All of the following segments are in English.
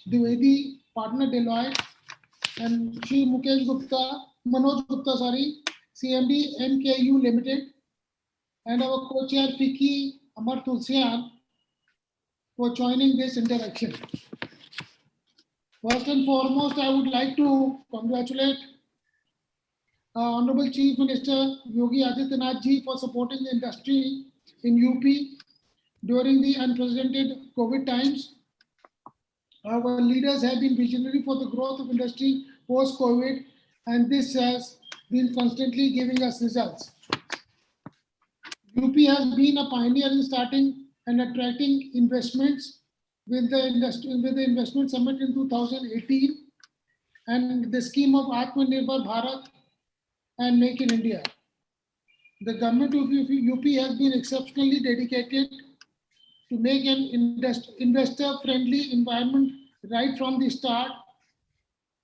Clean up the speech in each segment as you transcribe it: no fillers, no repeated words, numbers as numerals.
Dwivedi, partner Deloitte, and Shri Manoj Gupta, CMD MKU Limited, and our co-chair Fiki Amar Tulsian for joining this interaction. First and foremost, I would like to congratulate Honorable Chief Minister Yogi Adityanath ji for supporting the industry in UP during the unprecedented COVID times. Our leaders have been visionary for the growth of industry post-COVID, and this has been constantly giving us results. UP has been a pioneer in starting and attracting investments with the investment summit in 2018 and the scheme of Atmanirbhar Bharat and Make in India. The government of UP has been exceptionally dedicated to make an investor-friendly environment right from the start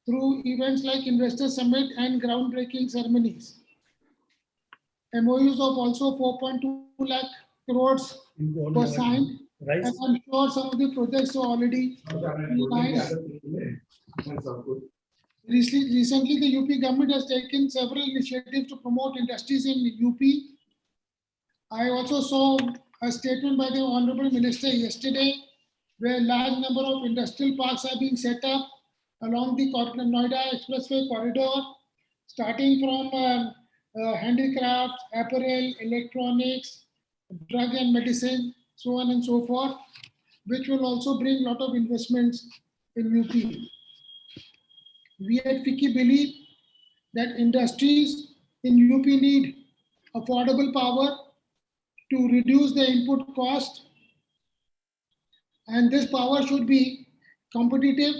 through events like Investor Summit and groundbreaking ceremonies. MOUs of also 4.2 lakh crores were signed, and I'm sure some of the projects are already in line. Recently, the UP government has taken several initiatives to promote industries in UP. I also saw a statement by the Honorable Minister yesterday, where a large number of industrial parks are being set up along the Noida Expressway corridor, starting from handicrafts, apparel, electronics, drug and medicine, so on and so forth, which will also bring a lot of investments in UP. We at FICCI believe that industries in UP need affordable power to reduce the input cost, and this power should be competitive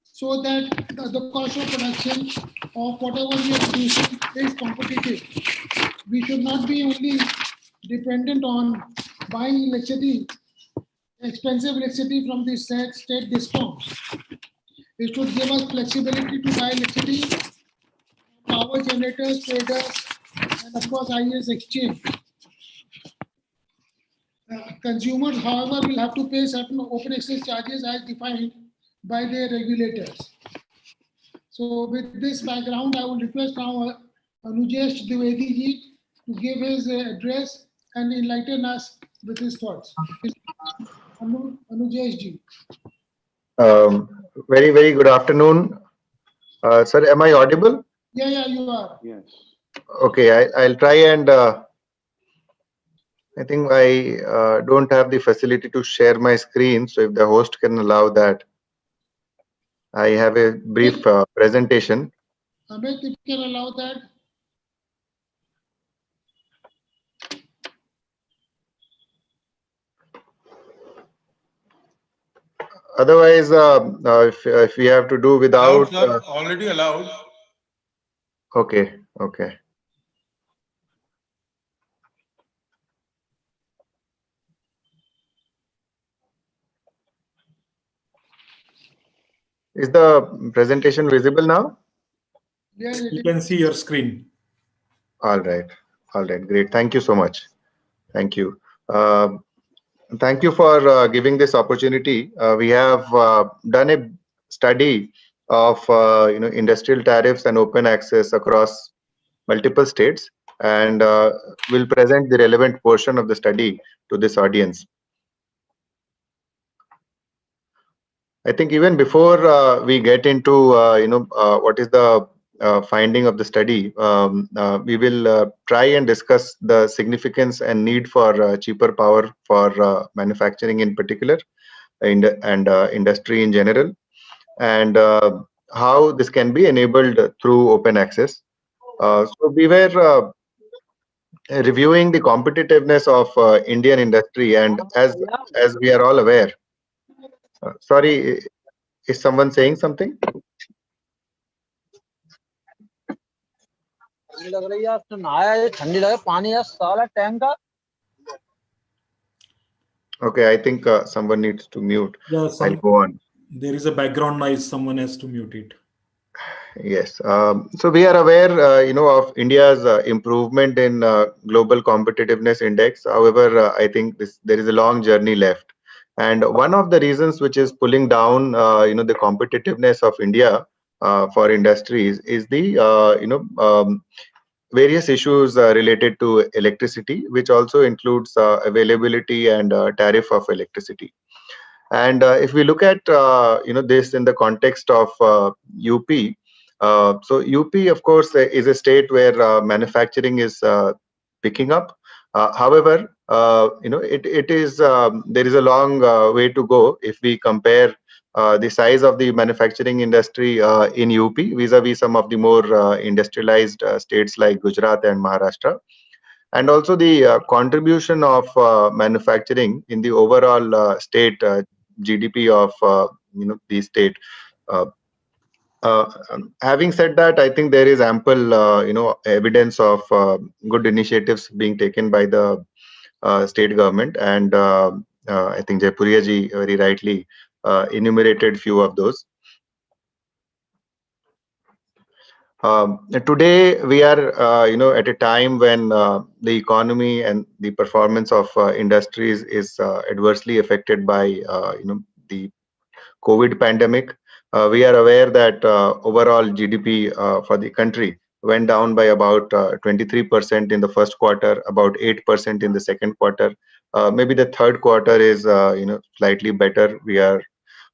so that the cost of production of whatever we are producing is competitive. We should not be only dependent on buying electricity, expensive electricity from the state discoms. It should give us flexibility to buy electricity, power generators, traders, and of course IES exchange. Consumers, however, will have to pay certain open access charges as defined by their regulators. So with this background, I will request now Anujesh Dwivedi ji to give his address and enlighten us with his thoughts. Anujesh ji. Very, very good afternoon. Sir, am I audible? Yeah, you are. Yes. Okay, I'll try and I think I don't have the facility to share my screen. So if the host can allow that, I have a brief presentation. Amit, if you can allow that. Otherwise, if we have to do without. Allowed, sir, already allowed. Okay, okay. Is the presentation visible now? Yes, you can see your screen. All right, great. Thank you so much. Thank you. Thank you for giving this opportunity. We have done a study of industrial tariffs and open access across multiple states, and we'll present the relevant portion of the study to this audience. I think even before we get into what is the finding of the study, we will try and discuss the significance and need for cheaper power for manufacturing in particular, and industry in general, and how this can be enabled through open access. So we were reviewing the competitiveness of Indian industry, and as we are all aware, sorry, is someone saying something? Okay, I think someone needs to mute. Yeah, I'll go on. There is a background noise. Someone has to mute it. Yes. So we are aware, of India's improvement in global competitiveness index. However, I think there is a long journey left, And one of the reasons which is pulling down, the competitiveness of India for industries is the, various issues related to electricity, which also includes availability and tariff of electricity. And if we look at this in the context of UP, so UP, of course, is a state where manufacturing is picking up. However, it is there is a long way to go if we compare the size of the manufacturing industry in UP vis-a-vis some of the more industrialized states like Gujarat and Maharashtra, and also the contribution of manufacturing in the overall state GDP of the state. Uh, Having said that, I think there is ample evidence of good initiatives being taken by the state government, and I think Jaipuria ji very rightly enumerated few of those. Today we are, at a time when the economy and the performance of industries is adversely affected by, the COVID pandemic. We are aware that overall GDP for the country went down by about 23% in the first quarter, about 8% in the second quarter. Maybe the third quarter is, slightly better. We are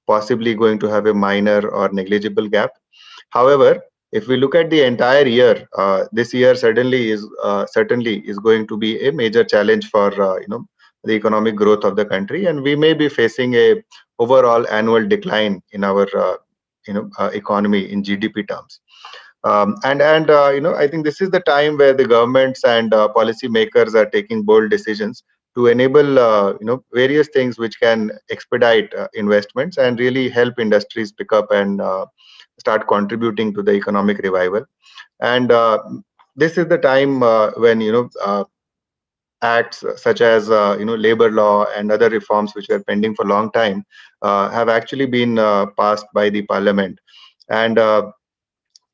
possibly going to have a minor or negligible gap. However, if we look at the entire year, this year certainly is going to be a major challenge for the economic growth of the country, and we may be facing a overall annual decline in our economy in GDP terms. I think this is the time where the governments and policy makers are taking bold decisions to enable various things which can expedite investments and really help industries pick up and start contributing to the economic revival. And this is the time when acts such as labor law and other reforms which were pending for a long time have actually been passed by the parliament. And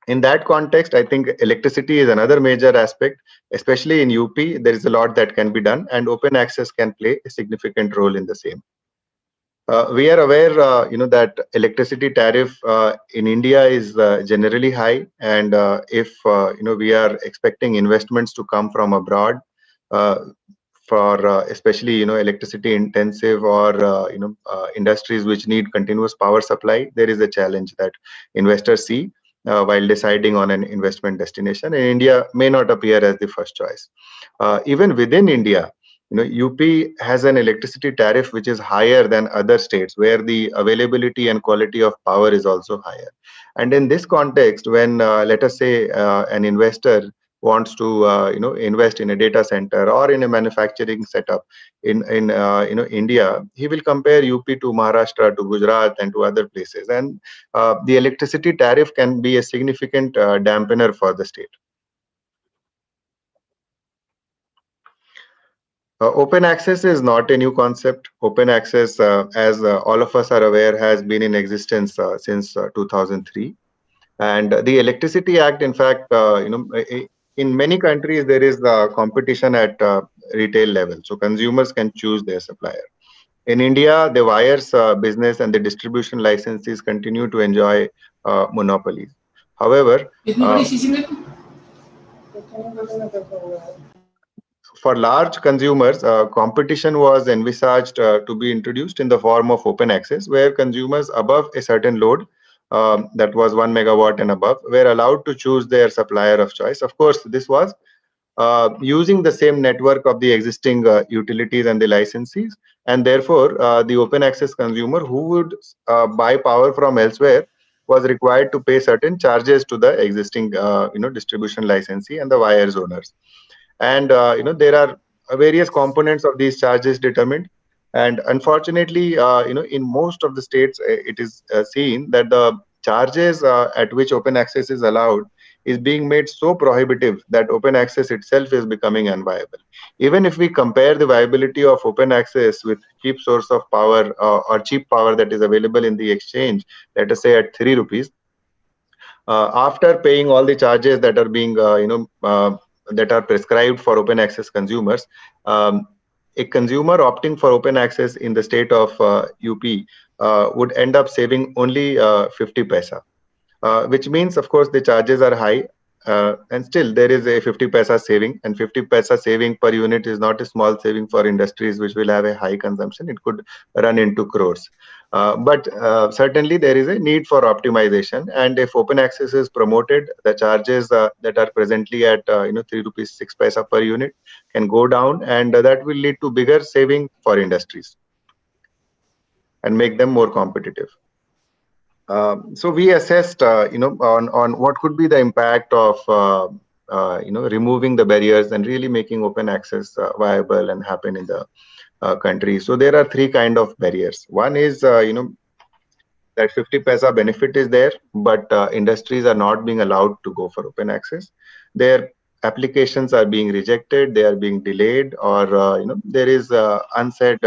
in that context, I think electricity is another major aspect, especially in UP. There is a lot that can be done, and open access can play a significant role in the same. We are aware, that electricity tariff in India is generally high, and if we are expecting investments to come from abroad for especially electricity intensive or industries which need continuous power supply, there is a challenge that investors see while deciding on an investment destination. And India may not appear as the first choice. Even within India, UP has an electricity tariff which is higher than other states where the availability and quality of power is also higher. And in this context, when let us say an investor wants to invest in a data center or in a manufacturing setup in India, he will compare UP to Maharashtra, to Gujarat, and to other places, and the electricity tariff can be a significant dampener for the state. Open access is not a new concept. Open access, as all of us are aware, has been in existence since 2003. And the Electricity Act, in fact, in many countries, there is competition at retail level. So consumers can choose their supplier. In India, the wires business and the distribution licenses continue to enjoy monopolies. However, for large consumers, competition was envisaged to be introduced in the form of open access, where consumers above a certain load, that was 1 megawatt and above, were allowed to choose their supplier of choice. Of course, this was using the same network of the existing utilities and the licensees, and therefore the open access consumer who would buy power from elsewhere was required to pay certain charges to the existing distribution licensee and the wires owners. And there are various components of these charges determined, and unfortunately in most of the states it is seen that the charges at which open access is allowed is being made so prohibitive that open access itself is becoming unviable. Even if we compare the viability of open access with cheap source of power or cheap power that is available in the exchange, let us say at 3 rupees, after paying all the charges that are being that are prescribed for open access consumers, a consumer opting for open access in the state of UP would end up saving only 50 paisa. Which means, of course, the charges are high, and still there is a 50 paisa saving, and 50 paisa saving per unit is not a small saving for industries which will have a high consumption. It could run into crores. But certainly there is a need for optimization, and if open access is promoted, the charges that are presently at 3 rupees 6 paisa per unit can go down, and that will lead to bigger saving for industries and make them more competitive. So we assessed, on what could be the impact of, removing the barriers and really making open access viable and happen in the country. So there are three kind of barriers. One is, that 50 paisa benefit is there, but industries are not being allowed to go for open access. Their applications are being rejected, they are being delayed, or there is unsaid,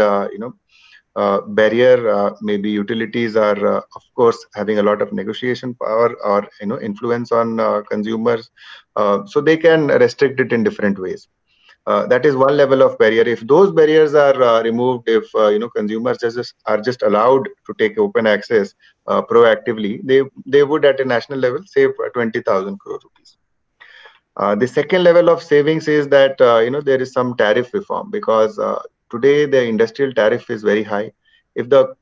barrier. Maybe utilities are, of course, having a lot of negotiation power or influence on consumers, so they can restrict it in different ways. That is one level of barrier. If those barriers are removed, if consumers are just allowed to take open access proactively, they would at a national level save 20,000 crore rupees. The second level of savings is that there is some tariff reform, because today the industrial tariff is very high. If the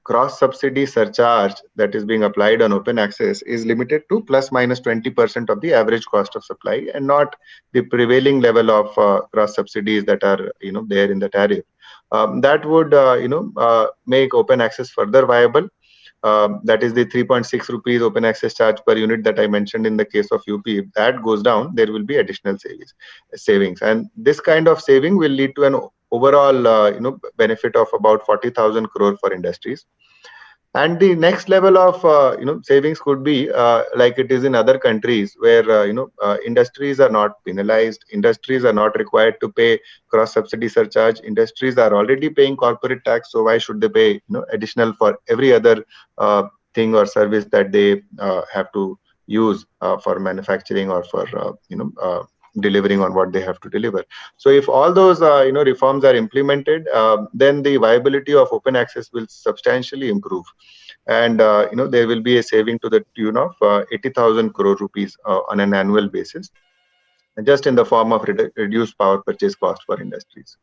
cross subsidy surcharge that is being applied on open access is limited to plus minus 20% of the average cost of supply, and not the prevailing level of cross subsidies that are there in the tariff, that would make open access further viable. That is the 3.6 rupees open access charge per unit that I mentioned in the case of UP. If that goes down, there will be additional savings, and this kind of saving will lead to an overall benefit of about 40,000 crore for industries. And the next level of savings could be like it is in other countries, where industries are not penalized, industries are not required to pay cross subsidy surcharge. Industries are already paying corporate tax, so why should they pay additional for every other thing or service that they have to use for manufacturing or for delivering on what they have to deliver. So if all those reforms are implemented, then the viability of open access will substantially improve, and there will be a saving to the tune of 80,000 crore rupees on an annual basis, just in the form of reduced power purchase cost for industries.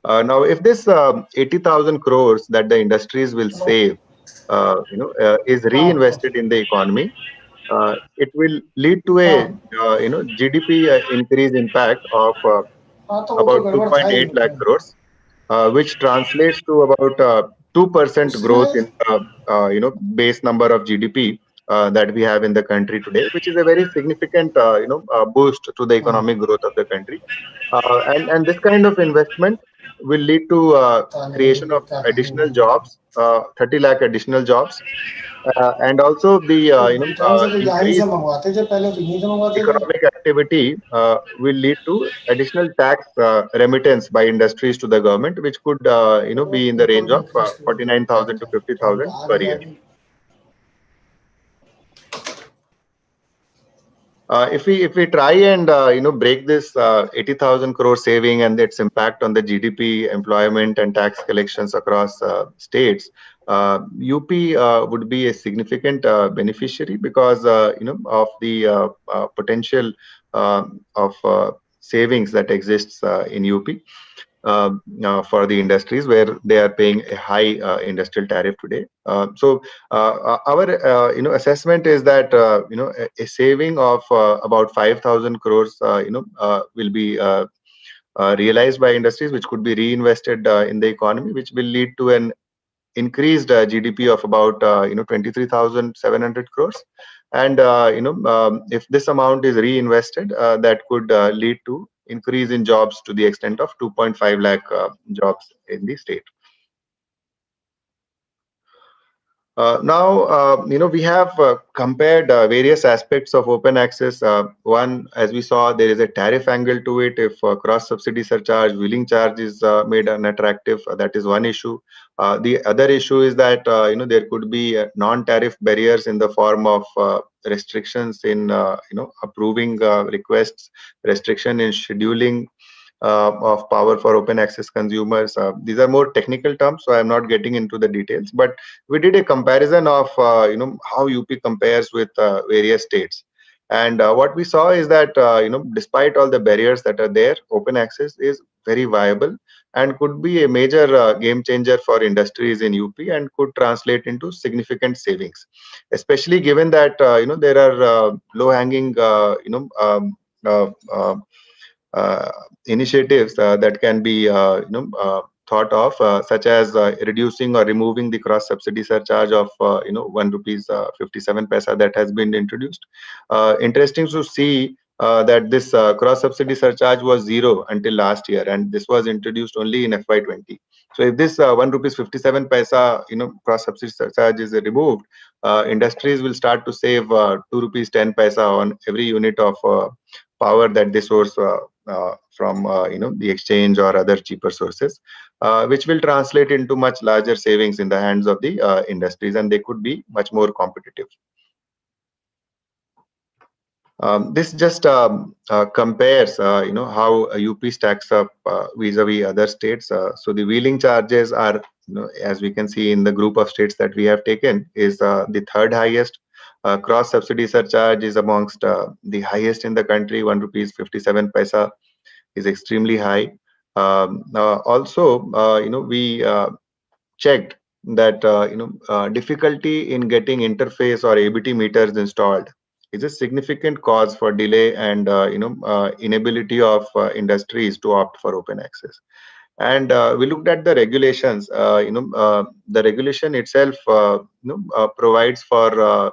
Now, if this 80,000 crores that the industries will save, is reinvested in the economy, it will lead to a GDP increase impact of about 2.8 lakh crores, which translates to about 2% growth in the base number of GDP that we have in the country today, which is a very significant boost to the economic growth of the country. And this kind of investment will lead to creation of additional jobs, 30 lakh additional jobs, and also the increased economic activity will lead to additional tax remittance by industries to the government, which could be in the range of 49,000 to 50,000 per year. If we try and break this 80,000 crore saving and its impact on the GDP, employment, and tax collections across states, UP would be a significant beneficiary, because of the potential of savings that exists in UP. For the industries where they are paying a high industrial tariff today. So our assessment is that a saving of about 5,000 crores will be realized by industries, which could be reinvested in the economy, which will lead to an increased GDP of about 23,700 crores. And if this amount is reinvested, that could lead to increase in jobs to the extent of 2.5 lakh jobs in the state. Now, we have compared various aspects of open access. One, as we saw, there is a tariff angle to it. If cross subsidy surcharge, wheeling charge is made unattractive, that is one issue. The other issue is that there could be non-tariff barriers in the form of restrictions in approving requests, restriction in scheduling, of power for open access consumers. These are more technical terms, so I'm not getting into the details. But we did a comparison of how UP compares with various states. And what we saw is that despite all the barriers that are there, open access is very viable and could be a major game changer for industries in UP and could translate into significant savings, especially given that there are low-hanging uh, uh, initiatives that can be thought of, such as reducing or removing the cross subsidy surcharge of 1 rupees 57 paisa that has been introduced. Interesting to see that this cross subsidy surcharge was zero until last year, and this was introduced only in FY20. So if this 1 rupees 57 paisa cross subsidy surcharge is removed, industries will start to save 2 rupees 10 paisa on every unit of power that they source from the exchange or other cheaper sources, which will translate into much larger savings in the hands of the industries, and they could be much more competitive. This just compares, how UP stacks up vis-a-vis other states. So the wheeling charges are, as we can see in the group of states that we have taken, is the third highest. Cross subsidy surcharge is amongst the highest in the country. 1 rupees 57 paisa is extremely high. Also, we checked that difficulty in getting interface or ABT meters installed is a significant cause for delay and inability of industries to opt for open access. And we looked at the regulations. The regulation itself provides for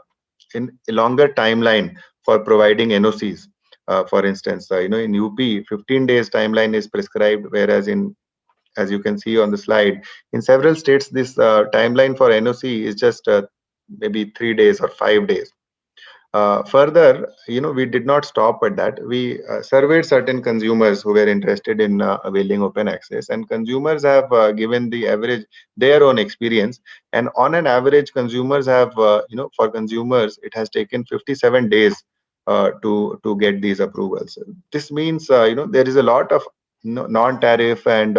in a longer timeline for providing NOCs. For instance, in UP, 15 days timeline is prescribed, whereas in, as you can see on the slide, in several states, this timeline for NOC is just maybe 3 days or 5 days. Further, we did not stop at that. We surveyed certain consumers who were interested in availing open access, and consumers have given the average their own experience. And on an average, consumers have, for consumers, it has taken 57 days to get these approvals. This means, there is a lot of non-tariff and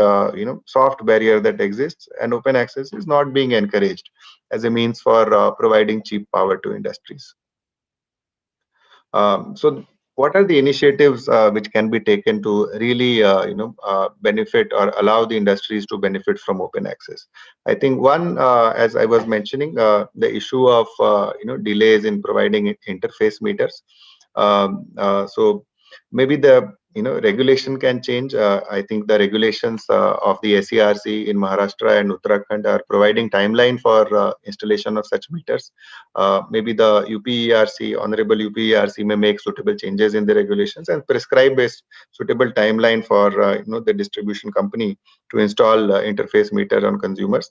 soft barrier that exists, and open access is not being encouraged as a means for providing cheap power to industries. So what are the initiatives which can be taken to really benefit or allow the industries to benefit from open access? I think one, as I was mentioning, the issue of delays in providing interface meters. So maybe the regulation can change. I think the regulations of the SERC in Maharashtra and Uttarakhand are providing timeline for installation of such meters. Maybe the UPERC, Honorable UPERC, may make suitable changes in the regulations and prescribe a suitable timeline for the distribution company to install interface meter on consumers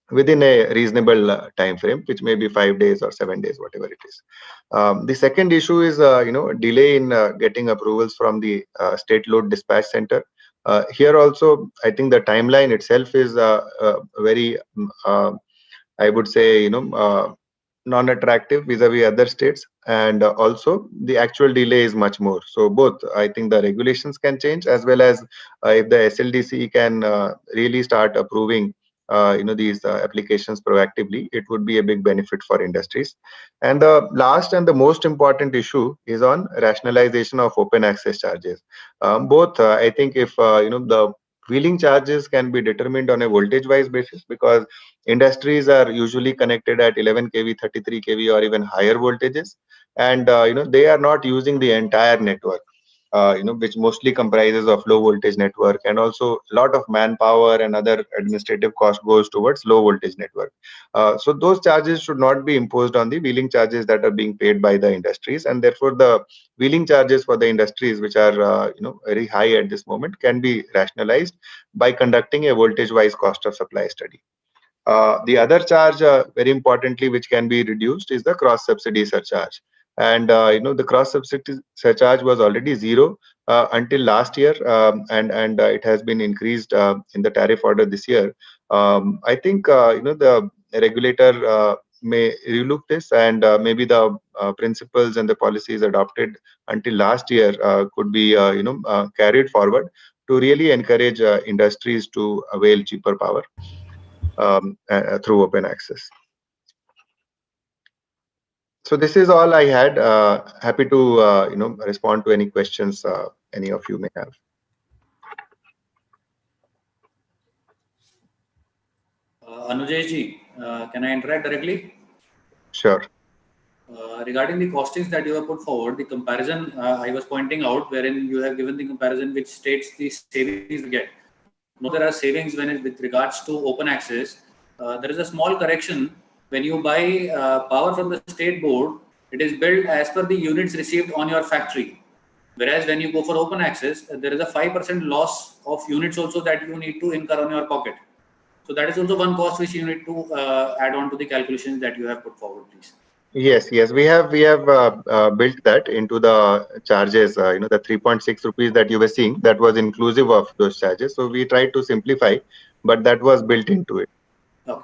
within a reasonable time frame, which may be 5 days or 7 days, whatever it is. The second issue is delay in getting approvals from the state load dispatch center. Here also, I think the timeline itself is very I would say non-attractive vis-a-vis other states, and also the actual delay is much more. So both, I think the regulations can change, as well as if the SLDC can really start approving these applications proactively, it would be a big benefit for industries. And the last and the most important issue is on rationalization of open access charges. Both, I think, if the wheeling charges can be determined on a voltage wise basis, because industries are usually connected at 11 kV, 33 kV, or even higher voltages, and they are not using the entire network, which mostly comprises of low voltage network, and also a lot of manpower and other administrative cost goes towards low voltage network. So those charges should not be imposed on the wheeling charges that are being paid by the industries, and therefore the wheeling charges for the industries, which are very high at this moment, can be rationalized by conducting a voltage wise cost of supply study. The other charge, very importantly, which can be reduced, is the cross subsidy surcharge. And the cross subsidy surcharge was already zero until last year, and it has been increased in the tariff order this year. I think the regulator may relook this, and maybe the principles and the policies adopted until last year could be carried forward. to really encourage industries to avail cheaper power through open access. So this is all I had. Happy to respond to any questions any of you may have. Anujesh ji, can I interact directly? Sure. Regarding the costings that you have put forward, the comparison I was pointing out, wherein you have given the comparison which states the savings we get. No, there are savings with regards to open access. There is a small correction. When you buy power from the state board, it is billed as per the units received on your factory. Whereas when you go for open access, there is a 5% loss of units also that you need to incur on your pocket. So that is also one cost which you need to add on to the calculations that you have put forward, please. Yes, we have built that into the charges. The 3.6 rupees that you were seeing, that was inclusive of those charges. So we tried to simplify, but that was built into it. Okay,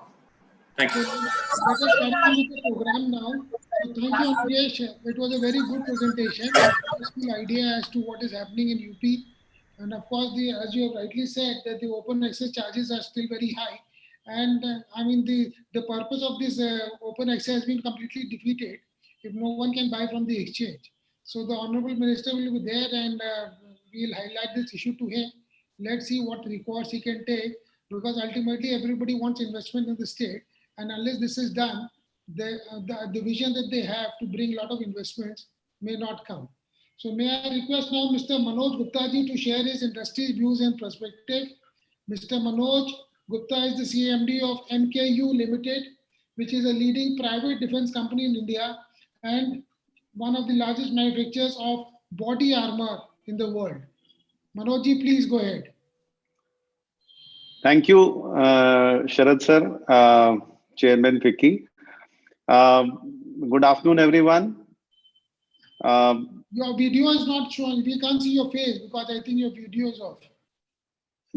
thank you. Let us carry on with the program now. So thank you, Anujesh. It was a very good presentation. Just the idea as to what is happening in UP. And of course, as you have rightly said, that the open access charges are still very high. And I mean, the purpose of this open access has been completely defeated if no one can buy from the exchange. So the Honorable Minister will be there and we'll highlight this issue to him. Let's see what recourse he can take, because ultimately everybody wants investment in the state. And unless this is done, the vision that they have to bring a lot of investments may not come. So may I request now Mr. Manoj Gupta ji to share his industry views and perspective. Mr. Manoj Gupta is the CMD of MKU Limited, which is a leading private defense company in India and one of the largest manufacturers of body armor in the world. Manoj ji, please go ahead. Thank you, Sharad sir, Chairman Vicky. Good afternoon, everyone. Your video is not showing. We can't see your face because I think your video is off.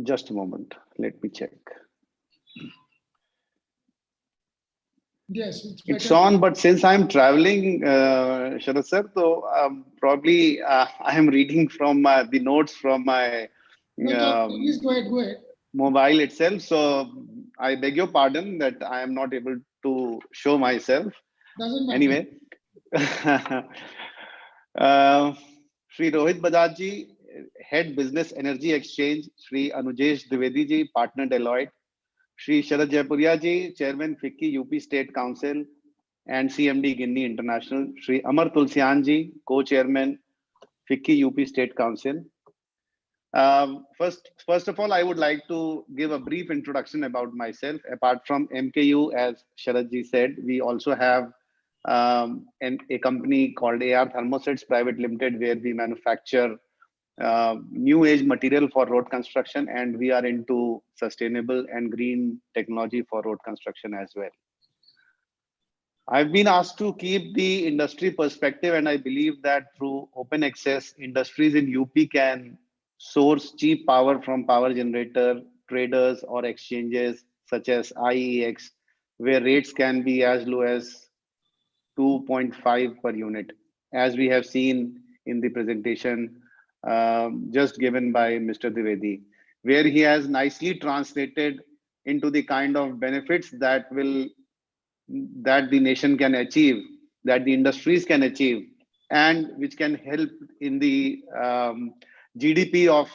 Just a moment. Let me check. Yes, it's on, but since I'm traveling, Sharad sir, so probably I am reading from the notes from my please go ahead. Mobile itself. So I beg your pardon that I am not able to show myself. Doesn't matter. Anyway, Shri Rohit Bajaj ji, Head Business Energy Exchange, Shri Anujesh Dwivedi ji, Partner Deloitte, Shri Sharad Jaipuria ji, Chairman FICCI UP State Council and CMD Guinea International, Shri Amar Tulsian ji, Co-Chairman FICCI UP State Council. First of all, I would like to give a brief introduction about myself. Apart from MKU, as Sharad ji said, we also have a company called AR Thermosets Private Limited, where we manufacture new age material for road construction, and we are into sustainable and green technology for road construction as well. I've been asked to keep the industry perspective, and I believe that through open access, industries in UP can source cheap power from power generator, traders or exchanges such as IEX, where rates can be as low as 2.5 per unit, as we have seen in the presentation just given by Mr. Dwivedi, where he has nicely translated into the kind of benefits that the nation can achieve, that the industries can achieve, and which can help in the GDP of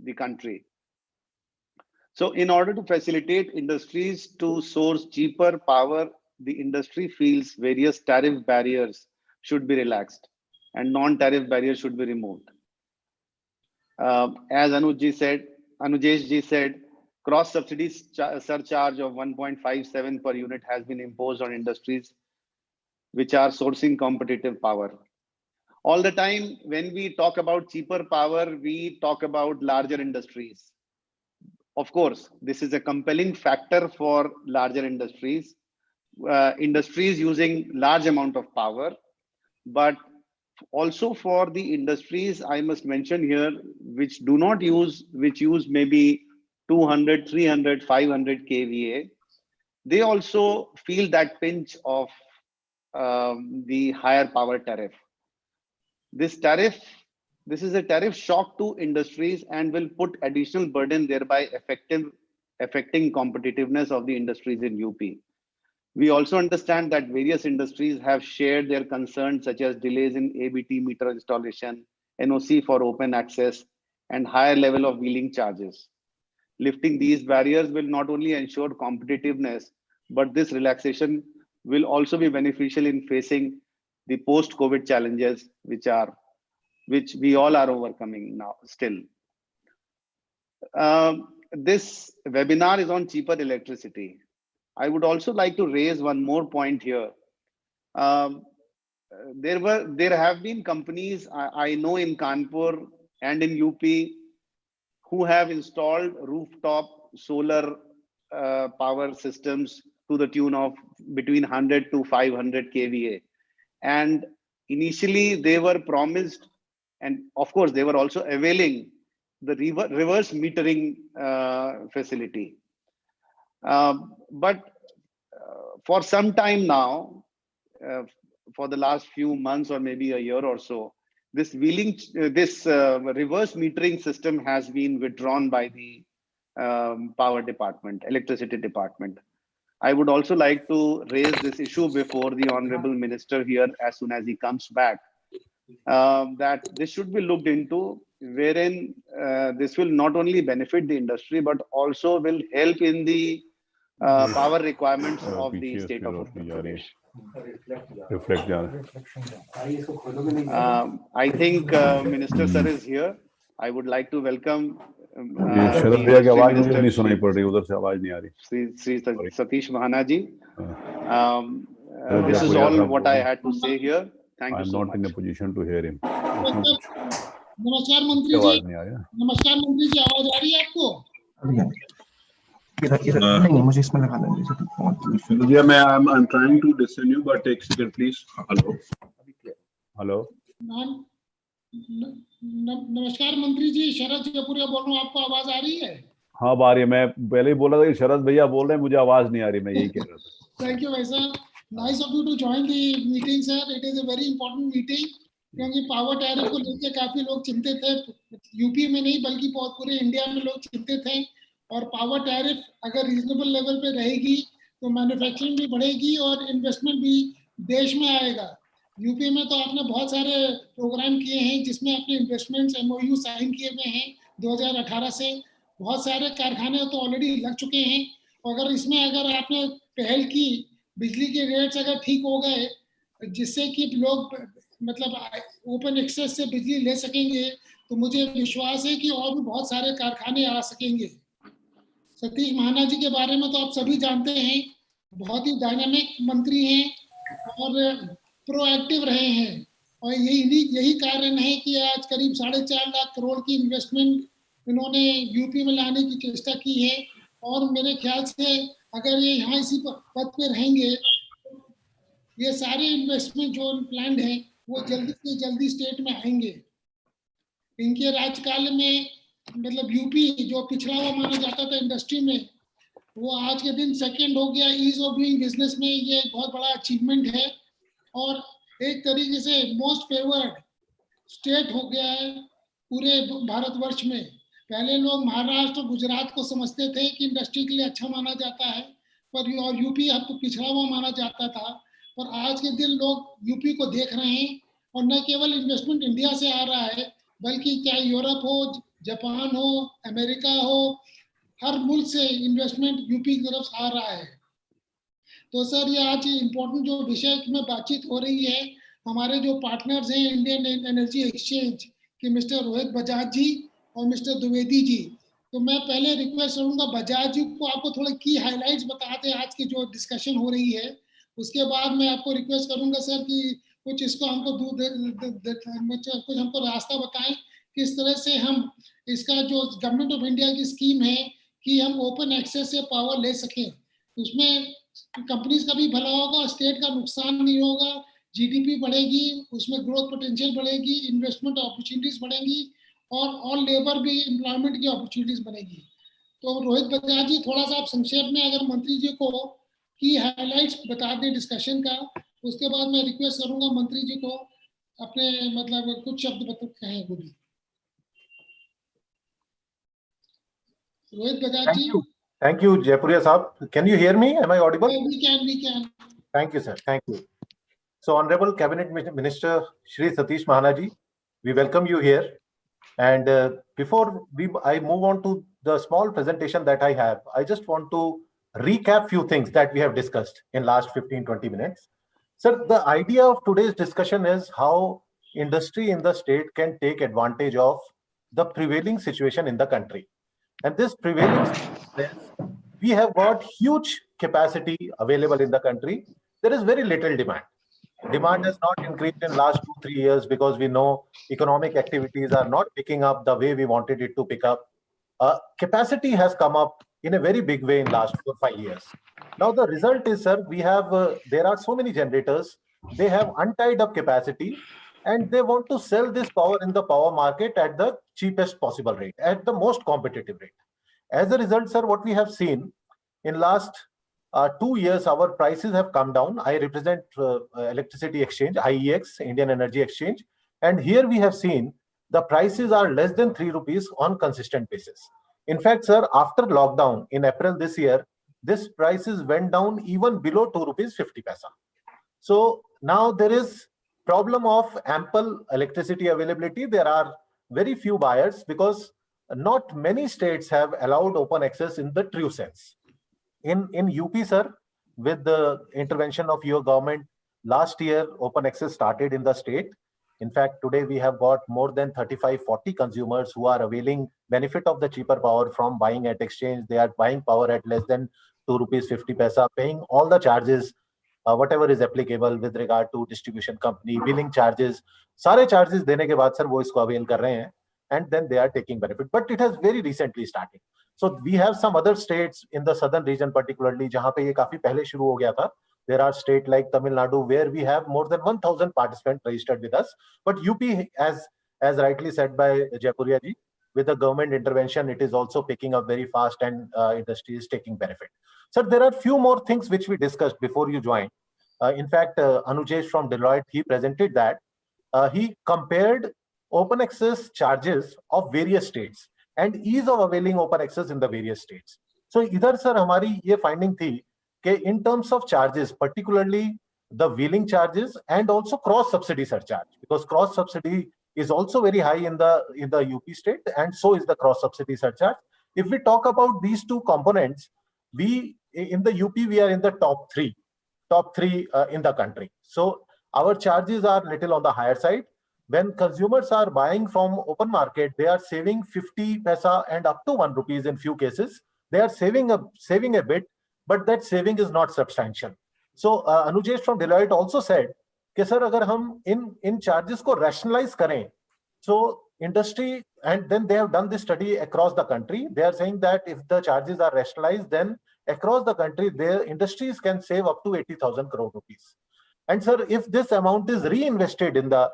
the country. So in order to facilitate industries to source cheaper power, the industry feels various tariff barriers should be relaxed and non-tariff barriers should be removed. As Anujesh ji said, cross subsidy surcharge of 1.57 per unit has been imposed on industries which are sourcing competitive power. All the time when we talk about cheaper power, we talk about larger industries. Of course, this is a compelling factor for larger industries, industries using large amount of power, but also for the industries I must mention here, which use maybe 200, 300, 500 kVA, they also feel that pinch of the higher power tariff. This tariff This is a tariff shock to industries and will put additional burden, thereby affecting competitiveness of the industries in UP. We also understand that various industries have shared their concerns, such as delays in ABT meter installation, NOC for open access, and higher level of wheeling charges. Lifting these barriers will not only ensure competitiveness, but this relaxation will also be beneficial in facing the post-COVID challenges, which we all are overcoming now still. This webinar is on cheaper electricity. I would also like to raise one more point here. There have been companies I know in Kanpur and in UP who have installed rooftop solar power systems to the tune of between 100 to 500 kVA. And initially they were promised, and of course they were also availing the reverse metering facility. But for some time now, for the last few months or maybe a year or so, this reverse metering system has been withdrawn by the power department, electricity department. I would also like to raise this issue before the Honorable Minister here as soon as he comes back, that this should be looked into, wherein this will not only benefit the industry, but also will help in the power requirements of the state of Uttar Pradesh. I think Minister Sir is here. I would like to welcome शरद भैया की आवाज मुझे नहीं सुनाई पड़ रही, उधर से आवाज नहीं आ रही. Sri Satish Mahana ji. This is all what I had to say here. Thank you so much. I'm not in a position to hear him. नमस्कार मंत्री जी. नमस्कार मंत्री जी, आवाज आ रही है आपको? नहीं, मुझे इसमें लगा देंगे. Yeah, I'm trying to listen you, but take a second, please. Hello. नमस्कार मंत्री जी, शरद जयपुरिया बोल रहा हूँ, आपको आवाज आ रही है? हाँ, आ रही है. मैं पहले ही बोल रहा था कि शरद भैया बोल रहे हैं, मुझे आवाज नहीं आ रही, मैं यही कह रहा था. Thank you भाई साहब. Nice of you to join the meeting, sir. It is a very important meeting. क्योंकि पावर टैरिफ को लेकर काफी लोग चिंतित थे, यूपी में नहीं बल्कि पूरे इंडिया में लोग चिंतित हैं. और पावर टैरिफ अगर रीजनेबल लेवल पे रहेगी तो मैन्युफैक्चरिंग भी बढ़ेगी और इन्वेस्टमेंट भी देश में आएगा. यूपी में तो आपने बहुत सारे प्रोग्राम किए हैं जिसमें अपने इन्वेस्टमेंट्स MOU साइन किए हुए हैं 2018 से. बहुत सारे कारखाने तो ऑलरेडी लग चुके हैं. अगर इसमें अगर आपने पहल की, बिजली के रेट्स अगर ठीक हो गए जिससे कि लोग मतलब ओपन एक्सेस से बिजली ले सकेंगे, तो मुझे विश्वास है कि और भी बहुत सारे कारखाने आ सकेंगे. सतीश महाना जी के बारे में तो आप सभी जानते हैं, बहुत ही डायनामिक मंत्री हैं और प्रोएक्टिव रहे हैं. और यही कारण है कि आज करीब 4.5 लाख करोड़ की इन्वेस्टमेंट इन्होंने यूपी में लाने की चेष्टा की है. और मेरे ख्याल से अगर ये यहाँ इसी पद पे रहेंगे, ये सारे इन्वेस्टमेंट जो प्लान है वो जल्दी से जल्दी स्टेट में आएंगे. इनके राजकाल में मतलब यूपी जो पिछड़ा हुआ माना जाता था इंडस्ट्री में, वो आज के दिन सेकंड हो गया ईज ऑफ डूइंग बिजनेस में. ये एक बहुत बड़ा अचीवमेंट है और एक तरीके से मोस्ट फेवर्ड स्टेट हो गया है पूरे भारतवर्ष में. पहले लोग महाराष्ट्र और गुजरात को समझते थे कि इंडस्ट्री के लिए अच्छा माना जाता है, पर और यूपी अब तो पिछड़ा हुआ माना जाता था. पर आज के दिन लोग यूपी को देख रहे हैं और न केवल इन्वेस्टमेंट इंडिया से आ रहा है, बल्कि क्या यूरोप हो, जापान हो, अमेरिका हो, हर मुल्क से इन्वेस्टमेंट यूपी की तरफ आ रहा है. तो सर ये आज इम्पोर्टेंट जो विषय में बातचीत हो रही है, हमारे जो पार्टनर्स हैं इंडियन एनर्जी एक्सचेंज के मिस्टर रोहित बजाज जी और मिस्टर द्विवेदी जी. तो मैं पहले रिक्वेस्ट करूंगा बजाज जी को आपको थोड़ा की हाइलाइट्स बता दें आज की जो डिस्कशन हो रही है. उसके बाद मैं आपको रिक्वेस्ट करूंगा सर कि कुछ इसको हमको कुछ हमको रास्ता बताएं किस तरह से हम इसका जो गवर्नमेंट ऑफ इंडिया की स्कीम है कि हम ओपन एक्सेस से पावर ले सकें. उसमें कंपनीज का भी भला होगा, स्टेट का नुकसान नहीं होगा, GDP बढ़ेगी, उसमें ग्रोथ पोटेंशियल बढ़ेगी, इन्वेस्टमेंट अपॉर्चुनिटीज बढ़ेंगी और लेबर भी एम्प्लॉयमेंट की अपॉर्चुनिटीज बनेगी. तो रोहित बजाज जी थोड़ा सा आप संक्षेप में अगर मंत्री जी को की हाइलाइट्स बता दें डिस्कशन का. उसके बाद मैं रिक्वेस्ट करूंगा मंत्री जी को अपने मतलब कुछ शब्द बता कहें बोलिए। Rohit Bajaj Thank ji. you. Thank you, Jaipuria Saab. Can you hear me? Am I audible? We can. Thank you, sir. Thank you. So, Honorable Cabinet Minister Shri Satish Mahanaji, we welcome you here. And before I move on to the small presentation that I have, I just want to recap few things that we have discussed in last 15-20 minutes. Sir, the idea of today's discussion is how industry in the state can take advantage of the prevailing situation in the country. And this prevailing situation is we have got huge capacity available in the country. There is very little demand. Demand has not increased in last 2-3 years because we know economic activities are not picking up the way we wanted it to pick up. Capacity has come up in a very big way in last 4-5 years. Now the result is, sir, we have there are so many generators. They have untied up capacity, and they want to sell this power in the power market at the cheapest possible rate, at the most competitive rate. As a result, sir, what we have seen in last 2 years, our prices have come down. I represent Electricity Exchange, IEX, Indian Energy Exchange. And here we have seen the prices are less than 3 rupees on consistent basis. In fact, sir, after lockdown in April this year, this prices went down even below 2 rupees 50 paisa. So now there is problem of ample electricity availability. There are very few buyers because not many states have allowed open access in the true sense. In UP, sir, with the intervention of your government, last year open access started in the state. In fact, today we have got more than 35-40 consumers who are availing benefit of the cheaper power from buying at exchange. They are buying power at less than 2 rupees 50 paisa, paying all the charges, whatever is applicable with regard to distribution company, billing charges. सारे charges देने के बाद sir वो इसको avail कर रहे हैं, and then they are taking benefit. But it has very recently started. So we have some other states in the southern region, particularly जहाँ पे ये काफी पहले शुरू हो गया था. There are states like Tamil Nadu where we have more than 1,000 participants registered with us. But UP, as rightly said by Jaipuria ji, with the government intervention, it is also picking up very fast, and industry is taking benefit. Sir, there are few more things which we discussed before you joined. In fact, Anujesh from Deloitte, he presented that. He compared open access charges of various states and ease of availing open access in the various states. So इधर sir हमारी ये finding थी कि in terms of charges, particularly the wheeling charges and also cross subsidy surcharge, because cross subsidy is also very high in the UP state, and so is the cross subsidy surcharge. If we talk about these two components, we in the UP we are in the top three in the country. So our charges are little on the higher side. When consumers are buying from open market, they are saving 50 paisa and up to 1 rupees in few cases. They are saving a bit, but that saving is not substantial. So Anujesh from Deloitte also said कि sir अगर हम इन charges को rationalize करें, so industry, and then they have done this study across the country. They are saying that if the charges are rationalized, then across the country, their industries can save up to 80,000 crore rupees. And sir, if this amount is reinvested in the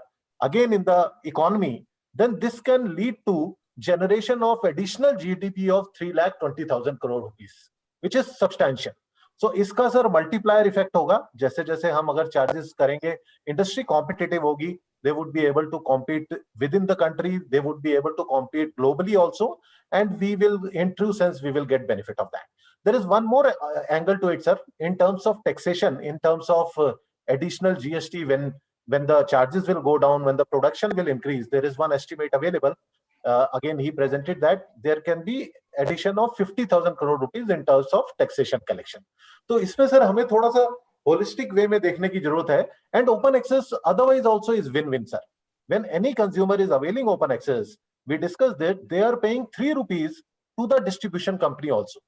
economy, then this can lead to generation of additional GDP of 3,20,000 crore rupees, which is substantial. So इसका sir multiplier effect होगा. जैसे जैसे हम अगर charges करेंगे, industry competitive होगी. They would be able to compete within the country. They would be able to compete globally also, and we will, in true sense, we will get benefit of that. There is one more angle to it, sir. In terms of taxation, in terms of additional GST, when the charges will go down, when the production will increase, there is one estimate available. Again, he presented that there can be addition of 50,000 crore rupees in terms of taxation collection. तो इसमें sir हमें थोड़ा सा holistic way में देखने की जरूरत है. And open access otherwise also is win-win, sir. When any consumer is availing open access, we discussed that they are paying 3 rupees to the distribution company also,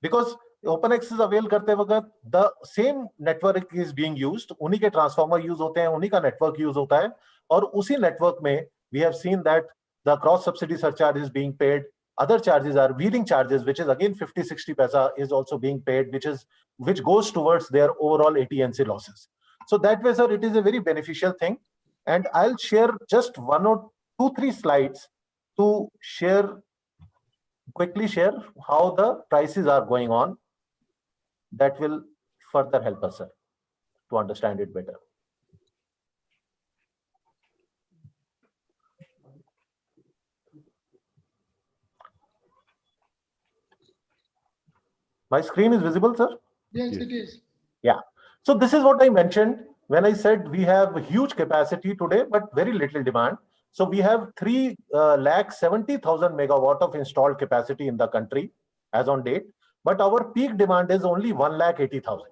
because open access avail करते वक्त the same network is being used. उन्हीं के transformer use होते हैं, उन्हीं का network use होता है, और उसी network में we have seen that the cross subsidy surcharge is being paid. Other charges are wheeling charges, which is again 50-60 paisa is also being paid, which goes towards their overall AT&C losses. So that way, sir, it is a very beneficial thing. And I'll share just 2-3 slides to quickly share how the prices are going on. That will further help us, sir, to understand it better. My screen is visible, sir? Yes, Yes. it is. Yeah. So this is what I mentioned when I said we have huge capacity today, but very little demand. So we have 3,70,000 megawatt of installed capacity in the country as on date, but our peak demand is only 1,80,000.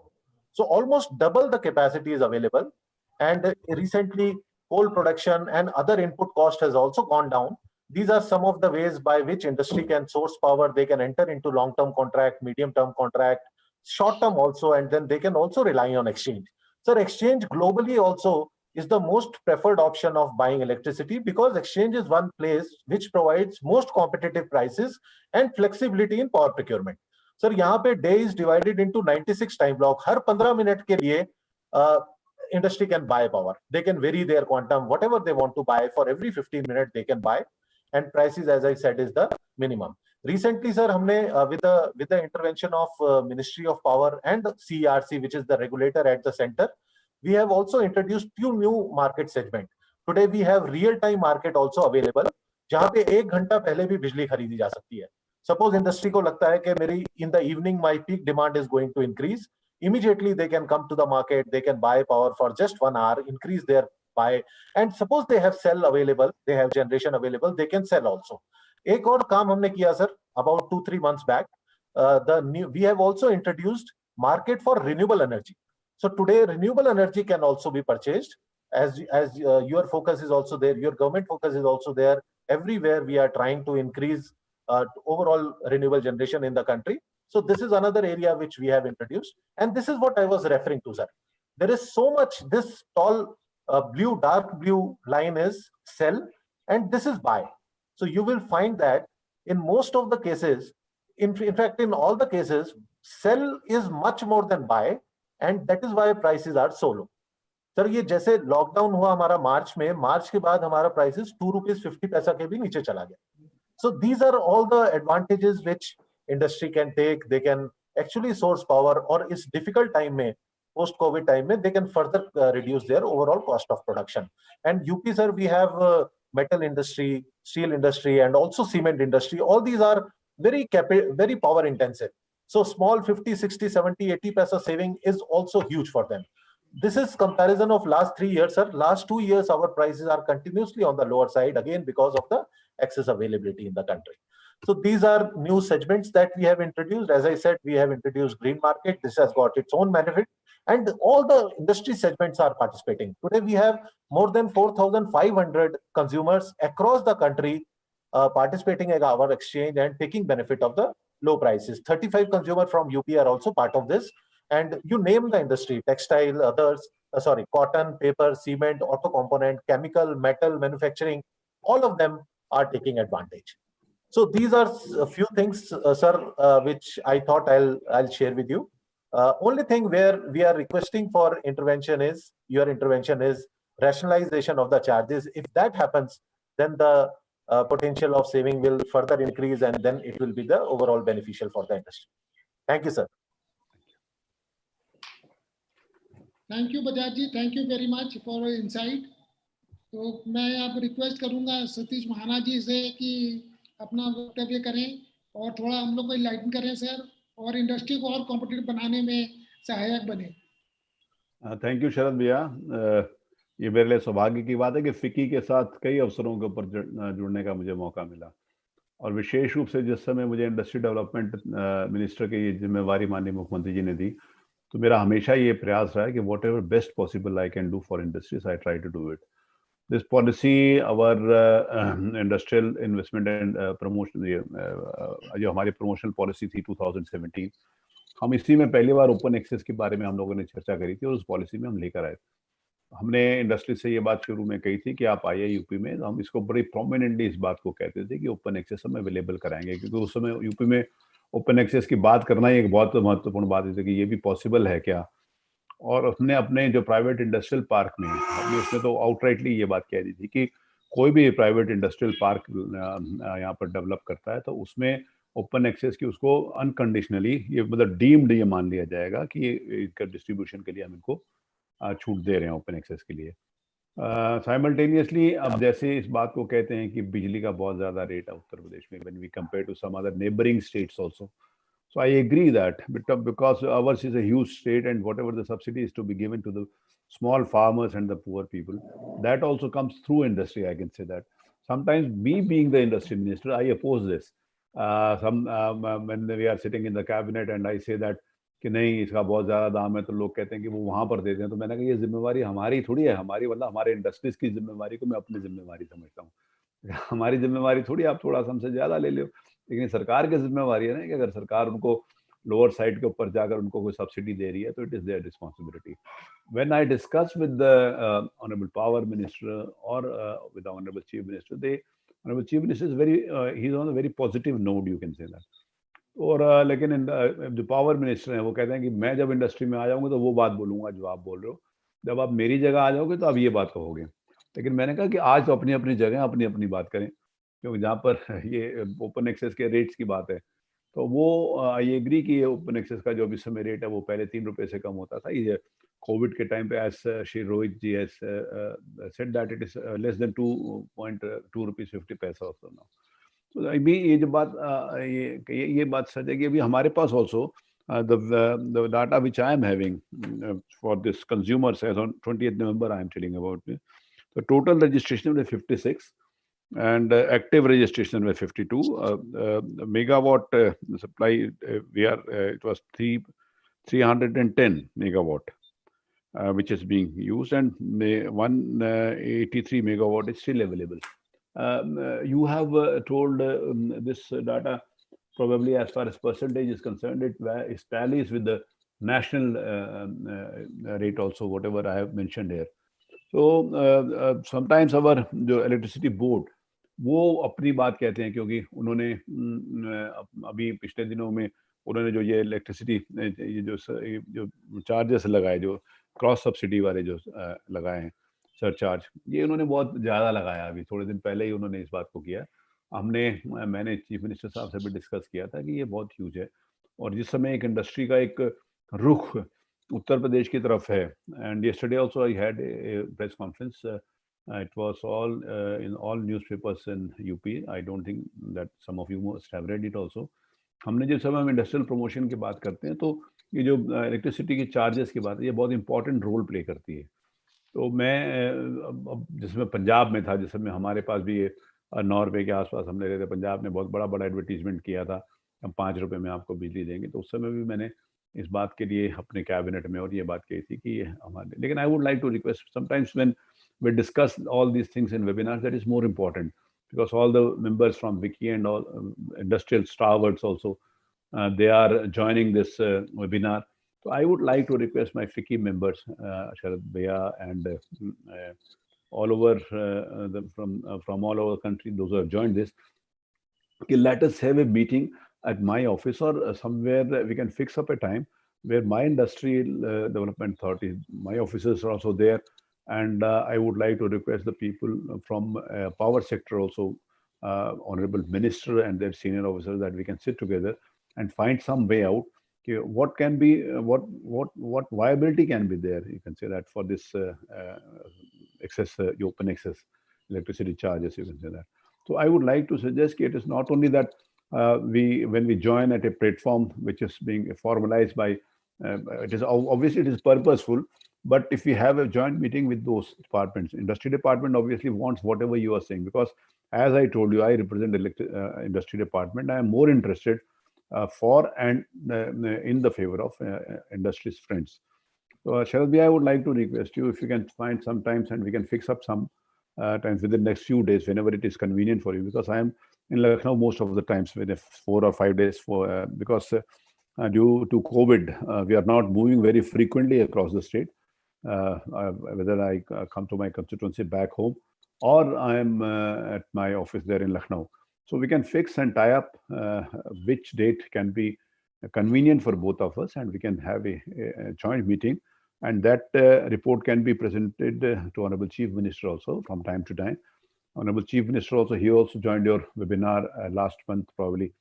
So almost double the capacity is available. And recently, coal production and other input cost has also gone down. These are some of the ways by which industry can source power. They can enter into long-term contract, medium-term contract, short-term also, and then they can also rely on exchange. So exchange globally also is the most preferred option of buying electricity because exchange is one place which provides most competitive prices and flexibility in power procurement. Sir, यहाँ पे day is divided into 96 time block. Her 15 minute के लिए industry can buy power. They can vary their quantum, whatever they want to buy. For every 15 minutes they can buy, and prices, as I said, is the minimum. Recently, sir, हमने with the intervention of Ministry of Power and CERC, which is the regulator at the center, we have also introduced two new market segment. Today we have real-time market also available, जहाँ पे 1 घंटा पहले भी बिजली खरीदी जा सकती है. Suppose industry को लगता है कि मेरी in the evening my peak demand is going to increase, immediately they can come to the market, they can buy power for just 1 hour, increase their buy, and suppose they have cell available, they have generation available, they can sell also. एक और काम हमने किया sir about 2-3 months back, we have also introduced market for renewable energy. So today renewable energy can also be purchased as your focus is also there, your government focus is also there. Everywhere we are trying to increase overall renewable generation in the country. So this is another area which we have introduced, and this is what I was referring to, sir. There is so much. This tall blue, dark blue line is sell, and this is buy. So you will find that in most of the cases, in fact, in all the cases, sell is much more than buy, and that is why prices are so low. Sir ये जैसे lockdown हुआ हमारा मार्च में, मार्च के बाद हमारा prices ₹2.50 के भी नीचे चला गया. So these are all the advantages which industry can take. They can actually source power, or is difficult time में, post COVID time में, they can further reduce their overall cost of production. And UP, sir, we have metal industry, steel industry, and also cement industry. All these are very power intensive. So small 50, 60, 70, 80 paisa saving is also huge for them. This is comparison of last 3 years, sir. Last 2 years, our prices are continuously on the lower side, again, because of the excess availability in the country. So these are new segments that we have introduced. As I said, we have introduced green market. This has got its own benefit, and all the industry segments are participating. Today, we have more than 4,500 consumers across the country participating in our exchange and taking benefit of the low prices. 35 consumers from UP are also part of this. And you name the industry, textile, others, cotton, paper, cement, auto component, chemical, metal, manufacturing, all of them are taking advantage. So these are a few things, sir, which I thought I'll share with you. Only thing where we are requesting for intervention is, your intervention is rationalization of the charges. If that happens, then the potential of saving will further increase, and then it will be the overall beneficial for the industry. Thank you, sir. Thank you Bajaj ji, thank you very much for insight. तो मैं अब request करूंगा सतीश महाना जी से कि अपना वक्तव्य करें और थोड़ा हम लोग को इनलाइटन करें सर, और इंडस्ट्री को और कॉम्पिटिटिव बनाने में सहायक बने. थैंक यू शरद भैया. ये मेरे लिए सौभाग्य की बात है कि फिक्की के साथ कई अवसरों के ऊपर जुड़ने का मुझे मौका मिला, और विशेष रूप से जिस समय मुझे इंडस्ट्री डेवलपमेंट मिनिस्टर की ये जिम्मेवारी माननीय मुख्यमंत्री जी ने दी, तो मेरा हमेशा ये प्रयास रहा है कि whatever best possible I can do for industries, I try to do it. This policy, our industrial investment and promotion, जो हमारी प्रमोशनल पॉलिसी थी 2017, हम इसी में पहली बार ओपन एक्सेस के बारे में हम लोगों ने चर्चा करी थी, और उस पॉलिसी में हम लेकर आए. हमने इंडस्ट्री से ये बात शुरू में कही थी कि आप आइए यूपी में, तो हम इसको बड़ी प्रोमिनेंटली इस बात को कहते थे कि ओपन एक्सेस हम अवेलेबल कराएंगे, क्योंकि उस समय यूपी में ओपन एक्सेस की बात करना ही एक बहुत महत्वपूर्ण बात थी कि ये भी पॉसिबल है क्या. और उसने अपने जो प्राइवेट इंडस्ट्रियल पार्क में, हमने उसमें तो आउटराइटली ये बात कह दी थी कि कोई भी प्राइवेट इंडस्ट्रियल पार्क यहाँ पर डेवलप करता है तो उसमें ओपन एक्सेस की उसको अनकंडीशनली, ये मतलब डीम्ड ये मान लिया जाएगा कि ये डिस्ट्रीब्यूशन के लिए हम इनको छूट दे रहे हैं ओपन एक्सेस के लिए. साइमल्टेनियसली अब जैसे इस बात को कहते हैं कि बिजली का बहुत ज़्यादा रेट है उत्तर प्रदेश में, when we compare to some other neighbouring states also, So I agree that because ours is a huge state, and whatever the subsidy is to be given to the small farmers and the poor people, that also comes through industry. I can say that. Sometimes me being the industry minister, I oppose this. When we are sitting in the cabinet and I say that कि नहीं इसका बहुत ज़्यादा दाम है, तो लोग कहते हैं कि वो वहाँ पर देते हैं, तो मैंने कहा ये जिम्मेवारी हमारी थोड़ी है, हमारी मतलब हमारे इंडस्ट्रीज की जिम्मेवारी को मैं अपनी जिम्मेवारी समझता हूँ। हमारी जिम्मेवारी थोड़ी आप थोड़ा सा हमसे ज़्यादा ले लो, लेकिन सरकार की जिम्मेवारी है ना कि अगर सरकार उनको लोअर साइड के ऊपर जाकर उनको कोई सब्सिडी दे रही है तो it is their responsibility. When I discussed with the Honorable Power Minister or with the Honorable Chief Minister, the Honorable Chief Minister is he's on a very positive note, you can say that. और लेकिन जो power minister हैं वो कहते हैं कि मैं जब इंडस्ट्री में आ जाऊंगा तो वो बात बोलूंगा जो आप बोल रहे हो, जब आप मेरी जगह आ जाओगे तो आप ये बात कहोगे। लेकिन मैंने कहा कि आज तो अपनी अपनी जगह अपनी अपनी बात करें, क्योंकि जहाँ पर ये ओपन एक्सेस के रेट्स की बात है तो वो आई एग्री कि ये ओपन एक्सेस का जो अभी समय रेट है वो पहले 3 रुपए से कम होता था। ये कोविड के टाइम पे as Shri Rohit ji has said that it is less than 2.2 rupees 50 paisa also now. तो अभी ये जो बात ये बात सच है कि अभी हमारे पास also the data which I am having for this consumers as on 20th November I am telling about it. The total registration was 56 and active registration was 52. Megawatt supply it was 310 megawatt which is being used, and 183 megawatt is still available. You have told this data probably as far as percentage is concerned, it tallies with the national rate also, whatever I have mentioned here. So sometimes our electricity board वो अपनी बात कहते हैं, क्योंकि उन्होंने अभी पिछले दिनों में उन्होंने जो ये इलेक्ट्रिसिटी ये जो चार्जेस लगाए, जो क्रॉस सब्सिडी वाले जो लगाए हैं सरचार्ज, ये उन्होंने बहुत ज़्यादा लगाया। अभी थोड़े दिन पहले ही उन्होंने इस बात को किया। मैंने चीफ मिनिस्टर साहब से भी डिस्कस किया था कि ये बहुत ह्यूज है, और जिस समय एक इंडस्ट्री का एक रुख उत्तर प्रदेश की तरफ है, and yesterday also I had a press conference. It was all in all newspapers in UP. I don't think that some of you must have read it also. हमने जिस समय हम इंडस्ट्रियल प्रमोशन की बात करते हैं तो ये जो इलेक्ट्रिसिटी की चार्जेस की बात है, ये बहुत इंपॉर्टेंट रोल प्ले करती है। तो मैं जिसमें पंजाब में था, जिस समय हमारे पास भी ये नॉर्वे के आसपास हमने रहते, पंजाब ने बहुत बड़ा एडवर्टीजमेंट किया था, हम 5 रुपए में आपको बिजली देंगे, तो उस समय भी मैंने इस बात के लिए अपने कैबिनेट में और ये बात कही थी कि हमारे, लेकिन I would like to request sometimes when we discuss all these things in webinars, that is more important, because all the members from Wiki and all industrial stalwarts also they are joining this webinar. So I would like to request my Wiki members, Sharad Bhaiya and all over from all over the country, those who have joined this, let us have a meeting at my office or somewhere we can fix up a time where my industrial development authority, my officers are also there. And I would like to request the people from power sector also, Honorable Minister and their senior officers, that we can sit together and find some way out. What can be, what viability can be there? You can say that for this excess, open access electricity charges, you can say that. So I would like to suggest it is not only that when we join at a platform which is being formalized by, it is obviously it is purposeful. But if we have a joint meeting with those departments, industry department obviously wants whatever you are saying, because as I told you, I represent the industry department. I am more interested for and in the favor of industry's friends. So Sharad Bhai, I would like to request you if you can find some times and we can fix up some times within the next few days, whenever it is convenient for you, because I am in Lucknow most of the times, within 4 or 5 days, because due to COVID, we are not moving very frequently across the state. Whether I come to my constituency back home or I am at my office there in Lucknow. So we can fix and tie up which date can be convenient for both of us, and we can have a joint meeting, and that report can be presented to Honorable Chief Minister also from time to time. Honorable Chief Minister also, he also joined your webinar last month probably.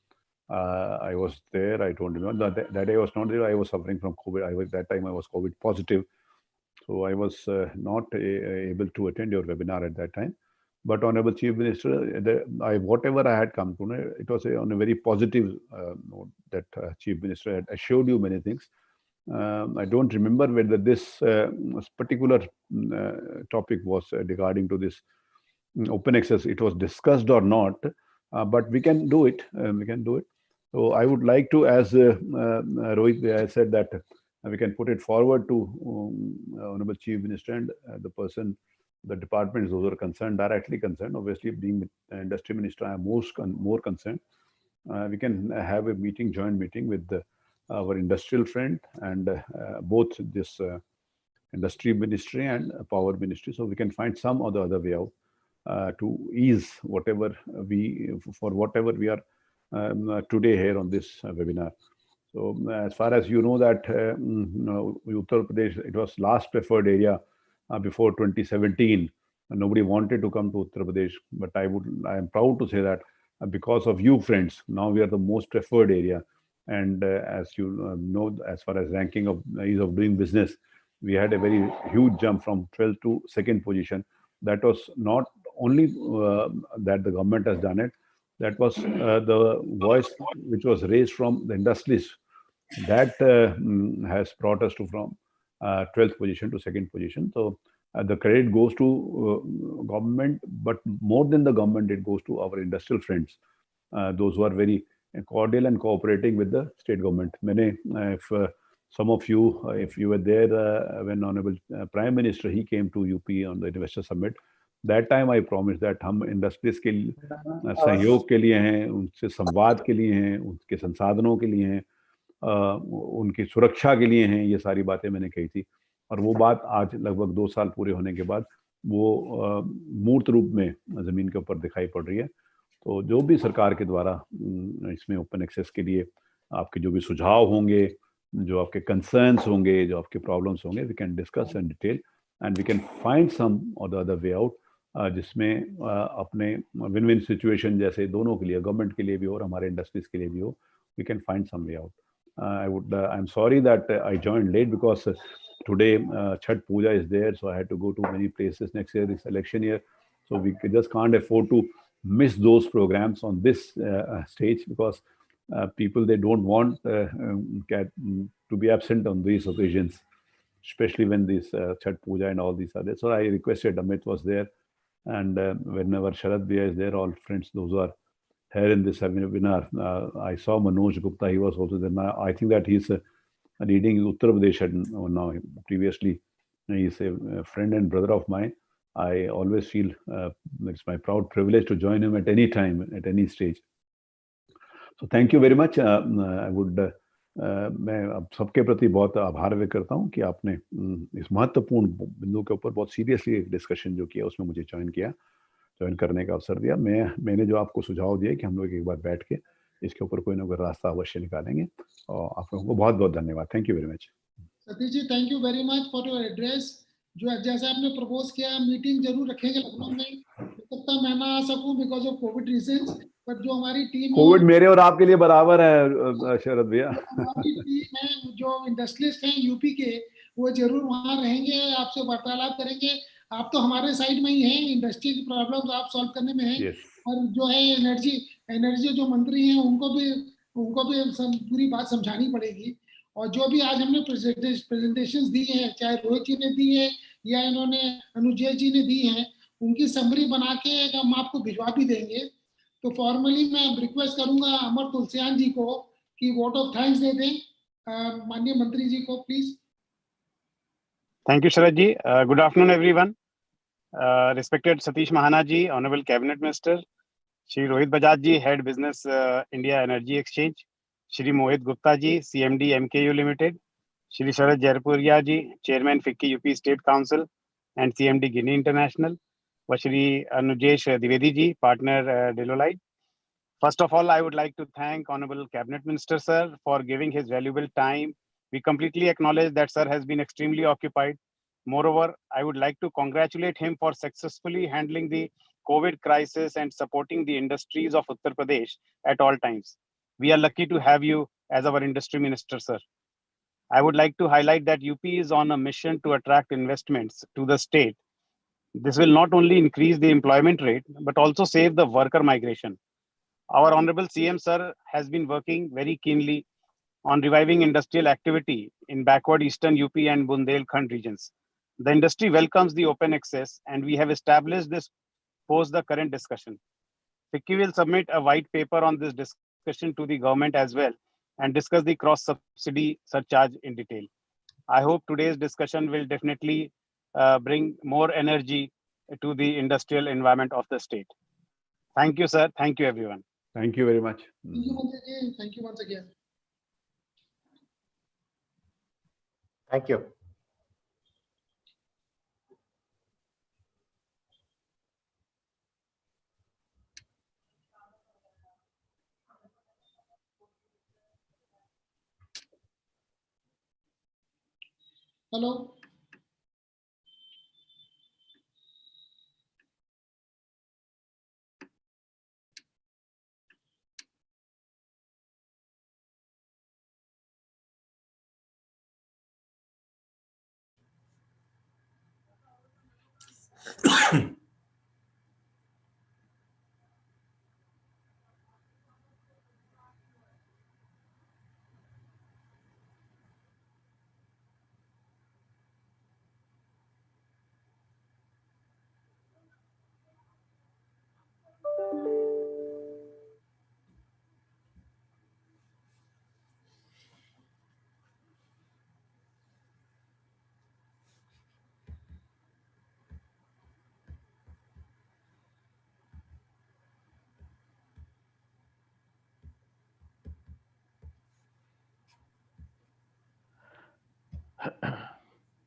I was there, I don't remember. That day I was not there, I was suffering from COVID. That time I was COVID positive. So I was not able to attend your webinar at that time. But Honorable Chief Minister, whatever I had come to know, it was on a very positive note that Chief Minister had assured you many things. I don't remember whether this particular topic was regarding to this open access. It was discussed or not, but we can do it. We can do it. So I would like to, as Rohit I said, that we can put it forward to Honorable Chief Minister and the departments those are concerned, directly concerned. Obviously, being the industry minister, I am more concerned. We can have a meeting, joint meeting with our industrial friend and both this industry ministry and power ministry, so we can find some or the other way out to ease whatever we are today here on this webinar. So as far as you know that Uttar Pradesh, it was last preferred area before 2017. Nobody wanted to come to Uttar Pradesh, but I am proud to say that because of you friends, now we are the most preferred area. And as you know, as far as ranking of ease of doing business, we had a very huge jump from 12th to 2nd position. That was not only that the government has done it, that was the voice which was raised from the industries that has brought us to from 12th position to 2nd position. So the credit goes to government, but more than the government, it goes to our industrial friends, those who are very cordial and cooperating with the state government. If some of you, if you were there when Honorable Prime Minister, he came to UP on the Investor Summit, that time I promised that हम industries के सहयोग के लिए हैं, उनसे संवाद के लिए हैं, उनके संसाधनों के लिए हैं, उनकी सुरक्षा के लिए हैं, ये सारी बातें मैंने कही थी। और वो बात आज लगभग 2 साल पूरे होने के बाद वो मूर्त रूप में ज़मीन के ऊपर दिखाई पड़ रही है। तो जो भी सरकार के द्वारा इसमें ओपन एक्सेस के लिए आपके जो भी सुझाव होंगे, जो आपके कंसर्न्स होंगे, जो आपके प्रॉब्लम्स होंगे, we can discuss in detail and we can find some or the other way out, जिसमें अपने विन विन सिचुएशन जैसे दोनों के लिए, गवर्नमेंट के लिए भी हो और हमारे इंडस्ट्रीज के लिए भी हो, we can find some way out. I am sorry that I joined late because today Chhat Puja is there, so I had to go to many places. Next year is election year, so we just can't afford to miss those programs on this stage, because people, they don't want to be absent on these occasions, especially when this Chhat Puja and all these are there. So I requested, Amit was there, and whenever Sharad Bhaiya is there, all friends, those who are here in this webinar, I saw Manoj Gupta, he was also there. Now, I think that he's leading Uttar Pradesh now. Previously, he's a friend and brother of mine. I always feel it's my proud privilege to join him at any time, at any stage. So thank you very much. I would मैं अब सबके प्रति बहुत आभार व्यक्त करता हूँ कि आपने इस महत्वपूर्ण बिंदु के ऊपर बहुत सीरियसली एक डिस्कशन जो किया, उसमें मुझे ज्वाइन करने का अवसर दिया. मैंने जो आपको सुझाव दिया कि हम लोग एक बार बैठ के इसके ऊपर कोई ना कोई रास्ता अवश्य निकालेंगे, और आप लोगों को बहुत बहुत धन्यवाद. Thank you very much. Satish ji, thank you very much for your address. जो जैसे आपने प्रपोज किया, मीटिंग जरूर रखेंगे लखनऊ में. हो सकता मैं ना आ सकूं because of Covid reasons, but जो हमारी टीम, कोविड मेरे और आपके लिए बराबर है शरद भैया. हमारी टीम है, जो इंडस्ट्रियलिस्ट हैं यूपी के, वो जरूर वहाँ रहेंगे, आपसे वार्तालाप करेंगे. आप तो हमारे साइड में ही हैं, इंडस्ट्री की प्रॉब्लम्स आप सॉल्व करने में हैं. Yes. और जो है एनर्जी जो मंत्री हैं, उनको भी पूरी बात समझानी पड़ेगी. और जो भी आज हमने प्रेजेंटेशंस दी हैं, चाहे रोहित जी ने दी है या इन्होंने अनुजय जी ने दी हैं, उनकी समरी बना के हम आपको भिजवा भी देंगे. तो फॉर्मली मैं रिक्वेस्ट करूंगा अमर तुलसियान जी को कि वोट ऑफ थैंक्स दे दें माननीय मंत्री जी को, please. Thank you, Sharad ji. Good afternoon, everyone. Respected Satish Mahana ji, Honorable Cabinet Minister, Shri Rohit Bajaj ji, Head Business India Energy Exchange, Shri Mohit Gupta ji, CMD MKU Limited, Shri Sharad Jairpuria ji, Chairman FICCI UP State Council and CMD Guinea International, Shri Anujesh Dwivedi ji, Partner Delolite. First of all, I would like to thank Honorable Cabinet Minister sir for giving his valuable time. We completely acknowledge that sir has been extremely occupied. Moreover, I would like to congratulate him for successfully handling the COVID crisis and supporting the industries of Uttar Pradesh at all times. We are lucky to have you as our industry minister, sir. I would like to highlight that UP is on a mission to attract investments to the state This will not only increase the employment rate, but also save the worker migration. Our Honorable CM Sir has been working very keenly on reviving industrial activity in backward eastern UP and Bundelkhand regions. The industry welcomes the open access, and we have established this post the current discussion. FICCI will submit a white paper on this discussion to the government as well and discuss the cross-subsidy surcharge in detail. I hope today's discussion will definitely bring more energy to the industrial environment of the state. Thank you, sir. Thank you, everyone. Thank you very much. Thank you once again. Thank you once again. Thank you. Hello.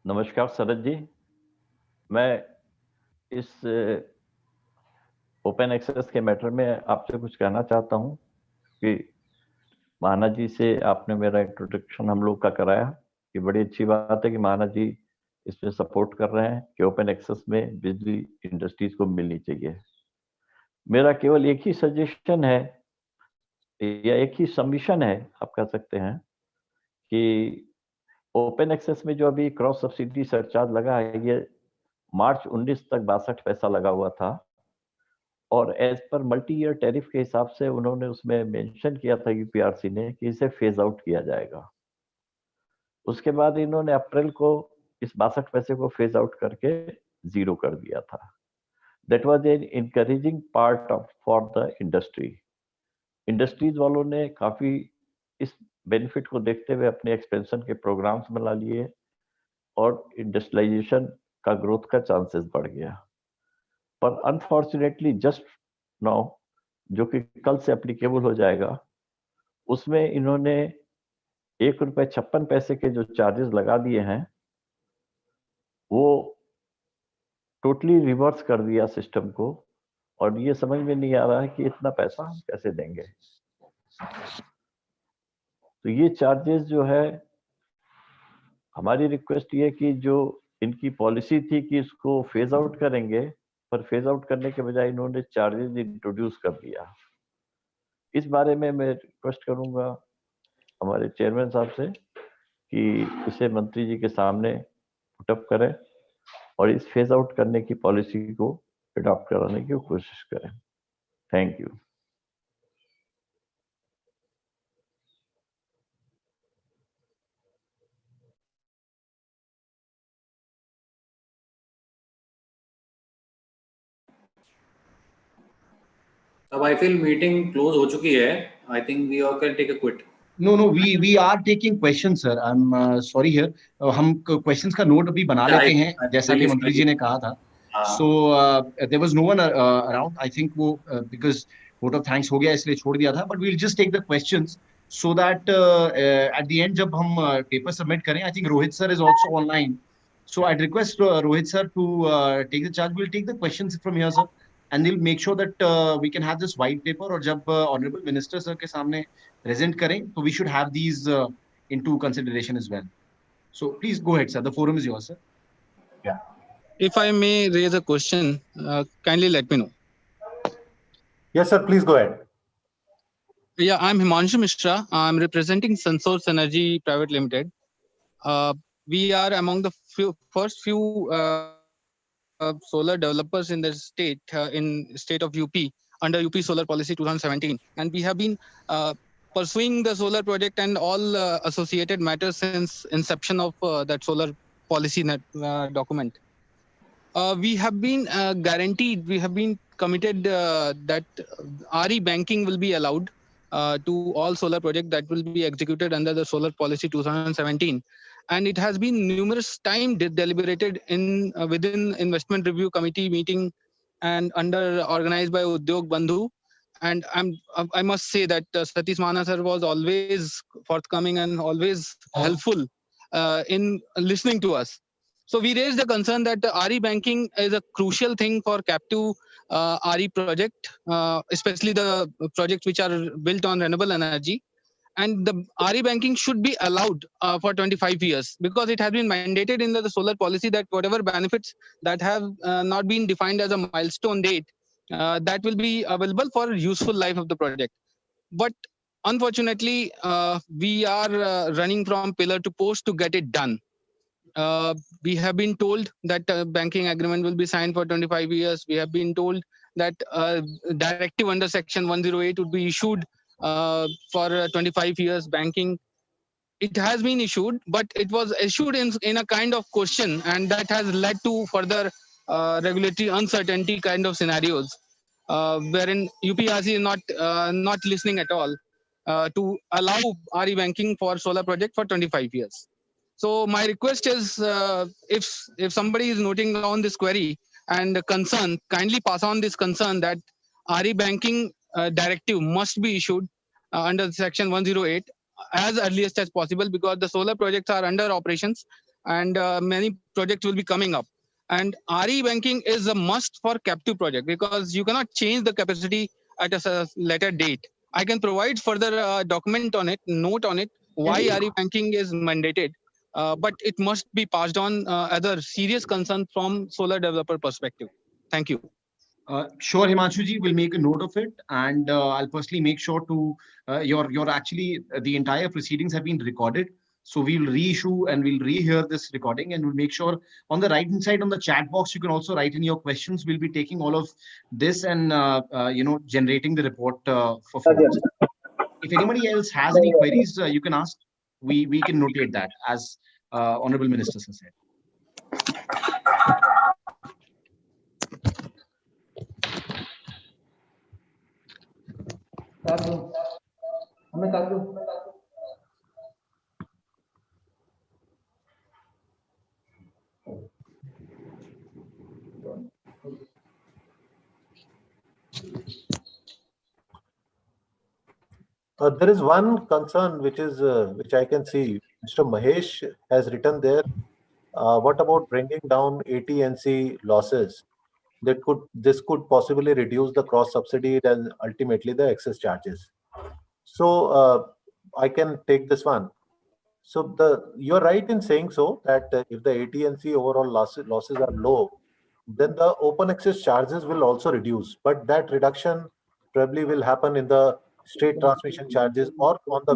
नमस्कार शरद जी, मैं इस open access के matter में आपसे कुछ कहना चाहता हूं कि महाना जी से आपने मेरा इंट्रोडक्शन हम लोग का कराया कि बड़ी अच्छी बात है कि महाना जी इसमें सपोर्ट कर रहे हैं कि ओपन एक्सेस में बिजली इंडस्ट्रीज को मिलनी चाहिए। मेरा केवल एक ही सजेशन है या एक ही सबमिशन है, आप कह सकते हैं, कि ओपन एक्सेस में जो अभी क्रॉस सब्सिडी सरचार्ज लगा है, ये मार्च 19 तक 62 पैसा लगा हुआ था और एज पर मल्टी ईयर टैरिफ के हिसाब से उन्होंने उसमें मेंशन किया था यूपीआरसी ने कि इसे फेज आउट किया जाएगा। उसके बाद इन्होंने अप्रैल को इस 62 पैसे को फेज आउट करके 0 कर दिया था। That was an encouraging part of for the industry. Industries वालों ने काफी इस बेनिफिट को देखते हुए अपने एक्सपेंशन के प्रोग्राम्स बना लिए और इंडस्ट्रियलाइजेशन का ग्रोथ का चांसेस बढ़ गया। पर अनफॉर्चुनेटली जस्ट नाउ, जो कि कल से एप्लीकेबल हो जाएगा, उसमें इन्होंने ₹1.56 के जो चार्जेस लगा दिए हैं वो टोटली रिवर्स कर दिया सिस्टम को और ये समझ में नहीं आ रहा है कि इतना पैसा हम कैसे देंगे। तो ये चार्जेस जो है, हमारी रिक्वेस्ट ये कि जो इनकी पॉलिसी थी कि इसको फेज आउट करेंगे, पर फेज आउट करने के बजाय इन्होंने चार्जेस इंट्रोड्यूस कर दिया। इस बारे में मैं रिक्वेस्ट करूंगा हमारे चेयरमैन साहब से कि इसे मंत्री जी के सामने पुटअप करें और इस फेज आउट करने की पॉलिसी को अडॉप्ट कराने की कोशिश करें। Thank you. अब I feel meeting close हो चुकी है। I think we all can take a quit. No, we are taking questions, sir. I'm sorry here. हम questions का note अभी बना लेते हैं, जैसा कि मंत्री जी ने कहा था. So there was no one around. I think वो because vote of thanks हो गया इसलिए छोड़ दिया था. But we'll just take the questions so that at the end जब हम paper submit करें, I think Rohit sir is also online. So I'd request Rohit sir to take the charge. We'll take the questions from here, sir. And we'll make sure that we can have this white paper और जब honorable minister sir के सामने present करें तो we should have these into consideration as well. So please go ahead, sir. The forum is yours, sir. Yeah. If I may raise a question, kindly let me know. Yes, sir. Please go ahead. Yeah, I'm Himanshu Mishra. I'm representing SunSource Energy Private Limited. We are among the first few solar developers in the state, in state of UP, under UP Solar Policy 2017. And we have been pursuing the solar project and all associated matters since inception of that solar policy document. We have been guaranteed, we have been committed that RE banking will be allowed to all solar projects that will be executed under the Solar Policy 2017. And it has been numerous times deliberated in within Investment Review Committee meeting and under organized by Udyog Bandhu. And I must say that Satish Mahana sir was always forthcoming and always helpful in listening to us. So we raised the concern that RE banking is a crucial thing for captive RE project, especially the projects which are built on renewable energy. And the RE banking should be allowed for 25 years because it has been mandated in the solar policy that whatever benefits that have not been defined as a milestone date, that will be available for useful life of the project. But unfortunately, we are running from pillar to post to get it done. We have been told that banking agreement will be signed for 25 years. We have been told that directive under section 108 would be issued for 25 years banking. It has been issued, but it was issued in a kind of question, and that has led to further regulatory uncertainty kind of scenarios, wherein UPRC is not listening at all to allow RE banking for solar project for 25 years. So my request is, if somebody is noting down this query and concern, kindly pass on this concern that RE banking directive must be issued under section 108 as earliest as possible, because the solar projects are under operations and many projects will be coming up. And RE banking is a must for captive project because you cannot change the capacity at a later date. I can provide further document on it, note on it, why RE banking is mandated. But it must be passed on as a serious concern from solar developer perspective. Thank you. Sure, Himanshu ji, will make a note of it, and I'll personally make sure to your actually the entire proceedings have been recorded. So we'll reissue and we'll rehear this recording, and we'll make sure on the right hand side on the chat box you can also write in your questions. We'll be taking all of this and generating the report for forwards. If anybody else has any queries, you can ask. We can notate that, as Honorable Minister has said. There is one concern which I can see. Mr. Mahesh has written there. What about bringing down AT&C losses? This could possibly reduce the cross subsidy and ultimately the excess charges. So I can take this one. So you're right in saying so that if the AT&C overall losses are low, then the open access charges will also reduce. But that reduction probably will happen in the state transmission charges or on the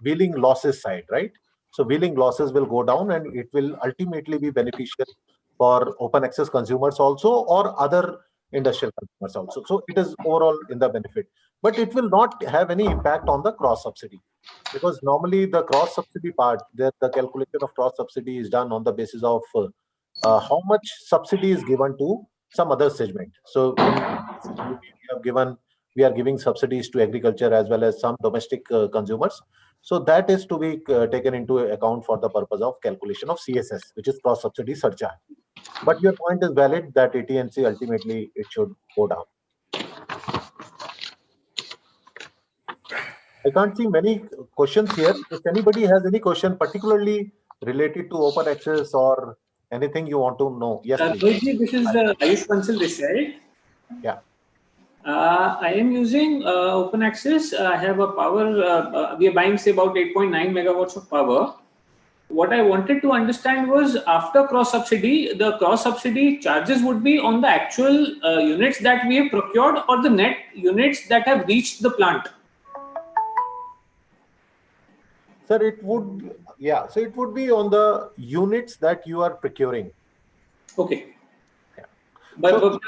wheeling losses side, right? So wheeling losses will go down and it will ultimately be beneficial for open access consumers also or other industrial consumers also. So it is overall in the benefit, but it will not have any impact on the cross subsidy, because normally the cross subsidy part, the calculation of cross subsidy is done on the basis of how much subsidy is given to some other segment. So we are giving subsidies to agriculture as well as some domestic consumers. So that is to be taken into account for the purpose of calculation of CSS, which is cross subsidy surcharge. But your point is valid that AT&C ultimately it should go down. I can't see many questions here. If anybody has any question particularly related to open access or anything you want to know, yes, please. This is Ayush Bansal this side. Yeah. I am using open access. I have a power. We are buying say about 8.9 megawatts of power. What I wanted to understand was, after cross subsidy, the cross subsidy charges would be on the actual units that we have procured or the net units that have reached the plant. Sir, it would, so it would be on the units that you are procuring. Okay. Yeah. So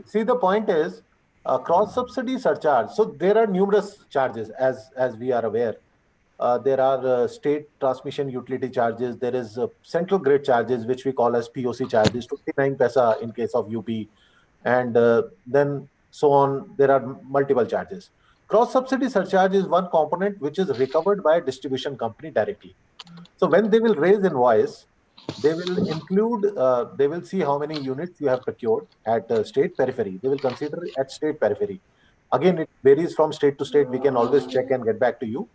see, the point is cross subsidy surcharge. So there are numerous charges, as we are aware. There are state transmission utility charges. There is central grid charges, which we call as POC charges, 59 paisa in case of UP, and then so on. There are multiple charges. Cross subsidy surcharge is one component which is recovered by a distribution company directly. So when they will raise invoice, they will include, they will see how many units you have procured at state periphery. They will consider at state periphery. Again, it varies from state to state. We can always check and get back to you.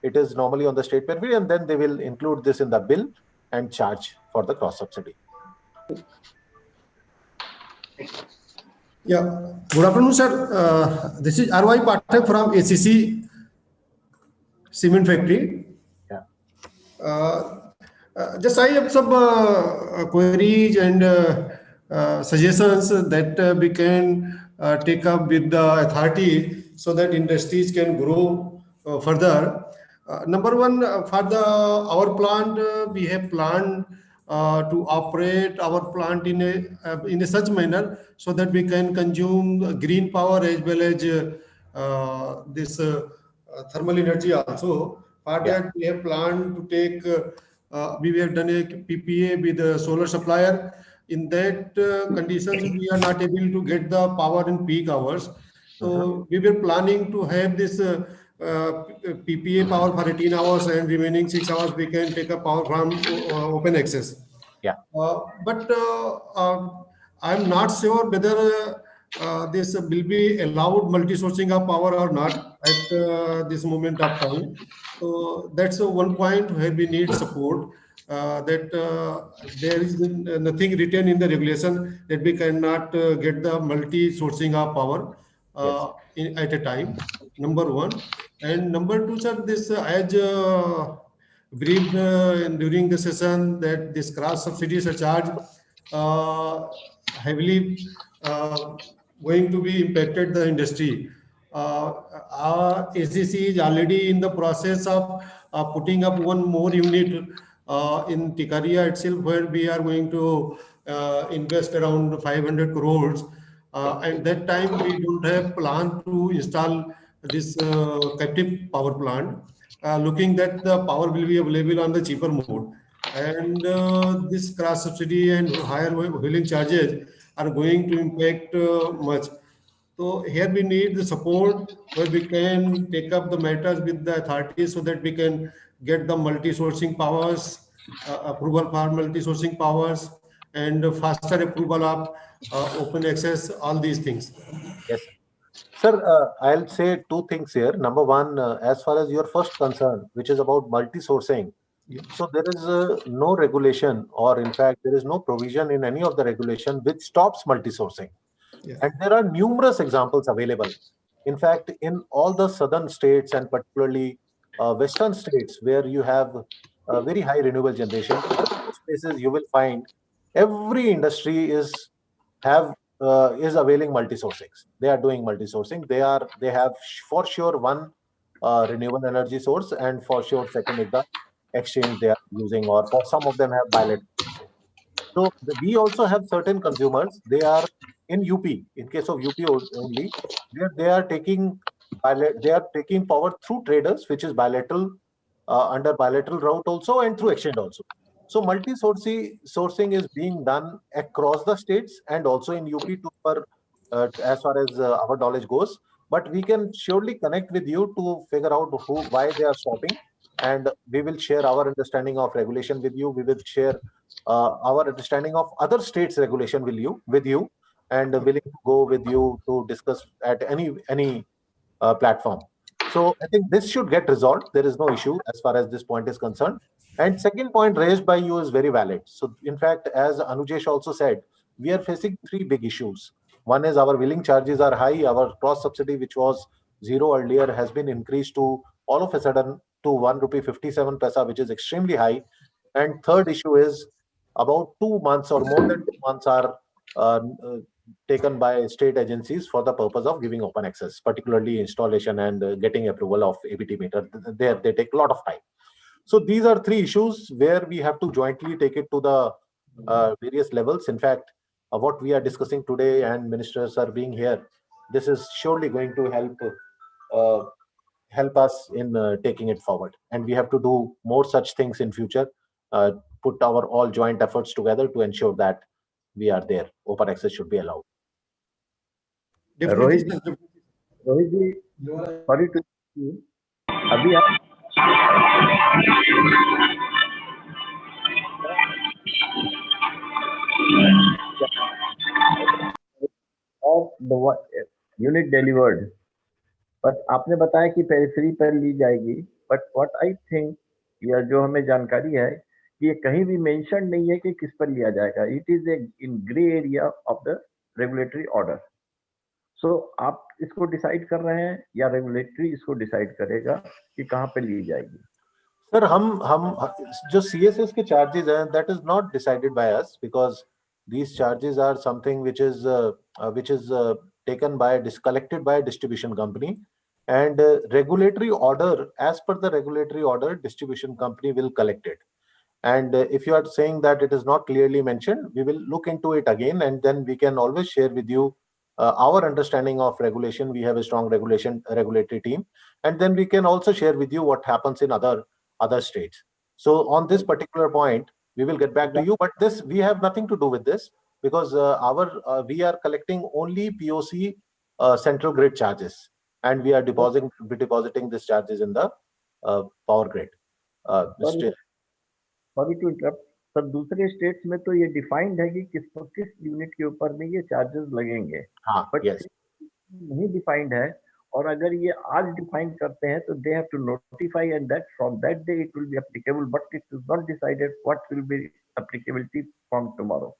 It is normally on the state periphery, and then they will include this in the bill and charge for the cross subsidy. Yeah. Good afternoon, sir. This is R.Y. Pathak from ACC Cement Factory. Yeah. Just I have some queries and suggestions that we can take up with the authority so that industries can grow further. Number one, for our plant, we have planned to operate our plant in a such manner so that we can consume green power as well as this thermal energy also. For that, we have planned to take. We have done a PPA with a solar supplier. In that conditions, we are not able to get the power in peak hours. So we were planning to have this PPA power for 18 hours and remaining 6 hours we can take a power from open access. Yeah. But I'm not sure whether this will be allowed multi-sourcing of power or not at this moment of time. So that's one point where we need support. That there is nothing written in the regulation that we cannot get the multi-sourcing of power at a time. Number one. And number two, sir, this as briefed during the session that this cross subsidy surcharge heavily going to be impacted the industry. Our ACC is already in the process of putting up one more unit in Tikaria itself, where we are going to invest around 500 crores. And that time we don't have plan to install this captive power plant, looking that the power will be available on the cheaper mode. And this cross subsidy and higher wheeling charges are going to impact much. So here we need the support where we can take up the matters with the authorities so that we can get the multi-sourcing powers, approval for multi-sourcing powers, and faster approval of open access, all these things. Yes. Sir, I'll say two things here. Number one, as far as your first concern, which is about multi-sourcing, so there is no regulation, or in fact, there is no provision in any of the regulation which stops multi-sourcing. And there are numerous examples available. In fact, in all the southern states and particularly western states where you have very high renewable generation, all those places you will find every industry is availing multi-sourcings. They are doing multi-sourcing. They have for sure one renewable energy source, and for sure second is the exchange they are using, or for some of them have bilateral. So we also have certain consumers. They are in UP. In case of UP only, they are taking power through traders, which is bilateral under bilateral route also, and through exchange also. So multi-sourcing is being done across the states and also in UP as far as our knowledge goes. But we can surely connect with you to figure out why they are stopping, and we will share our understanding of regulation with you. We will share our understanding of other states' regulation with you, and willing to go with you to discuss at any platform. So I think this should get resolved. There is no issue as far as this point is concerned. And second point raised by you is very valid. So in fact, as Anujesh also said, we are facing three big issues. One is our wheeling charges are high. Our cross subsidy, which was 0 earlier, has been increased to all of a sudden to 1 rupee 57 paisa, which is extremely high. And third issue is about 2 months or more than 2 months are taken by state agencies for the purpose of giving open access, particularly installation and getting approval of ABT meter. They take a lot of time. So these are three issues where we have to jointly take it to the various levels. In fact, what we are discussing today and ministers are being here, this is surely going to help us in taking it forward. And we have to do more such things in future, put our all joint efforts together to ensure that we are there. Open access should be allowed. Definitely, Rohit ji, sorry to अभी आप of the unit delivered, but आपने बताया कि periphery पर ली जाएगी, but what I think, या जो हमें जानकारी है कि ये कहीं भी मेंशन नहीं है कि किस पर लिया जाएगा. It is in grey area of the regulatory order. So आप इसको डिसाइड कर रहे हैं या रेगुलेटरी इसको डिसाइड करेगा कि कहाँ पे ली जाएगी? सर, हम जो CSS के चार्जेस हैं, that is not decided by us, because these charges are something which is taken by collected by a distribution company, and regulatory order, as per the regulatory order, distribution company will collect it. And if you are saying that it is not clearly mentioned, we will look into it again, and then we can always share with you our understanding of regulation. We have a strong regulatory team, and then we can also share with you what happens in other states. So on this particular point, we will get back to you, but this, we have nothing to do with this, because we are collecting only POC central grid charges, and we are depositing these charges in the power grid. Sorry to interrupt sir, दूसरे states में तो ये defined है कि किस unit के ऊपर में ये चार्जेस लगेंगे, बट नहीं डिफाइंड है. और अगर ये आज डिफाइन करते हैं तो they have to notify, and that from that day it will be applicable, but it is not decided what will be applicability from tomorrow.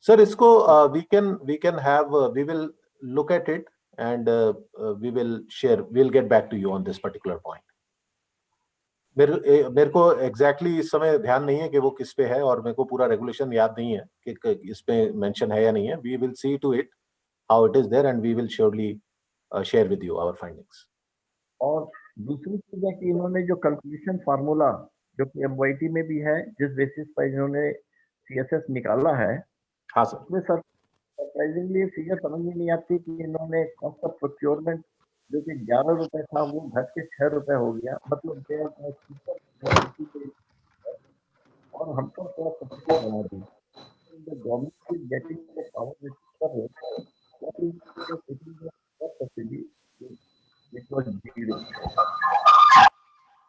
Sir, इसको we can have we will look at it, and we will share, we'll get back to you on this particular point. मेरे को exactly इस समय ध्यान नहीं है कि वो किस पे है, और मेरे को पूरा रेगुलेशन याद नहीं है कि इस पे मेंशन है या नहीं है. We will see to it how it is there, and we will surely share with you our findings. और दूसरी चीज है कि इन्होंने जो कैलकुलेशन फार्मूला जो कि MYT में भी है, जिस बेसिस पर इन्होंने CSS निकाला है, हाँ सर, उसमें सर सरप्राइजिंगली फिगर समझ में नहीं आती कि इन्होंने कॉस्ट ऑफ प्रोक्योरमेंट जो कि 11 रुपए था वो घट के 6 रुपए हो गया. मतलब और हमको थोड़ा सब्सिडी बना दी. Government is getting the power subsidy it was zero.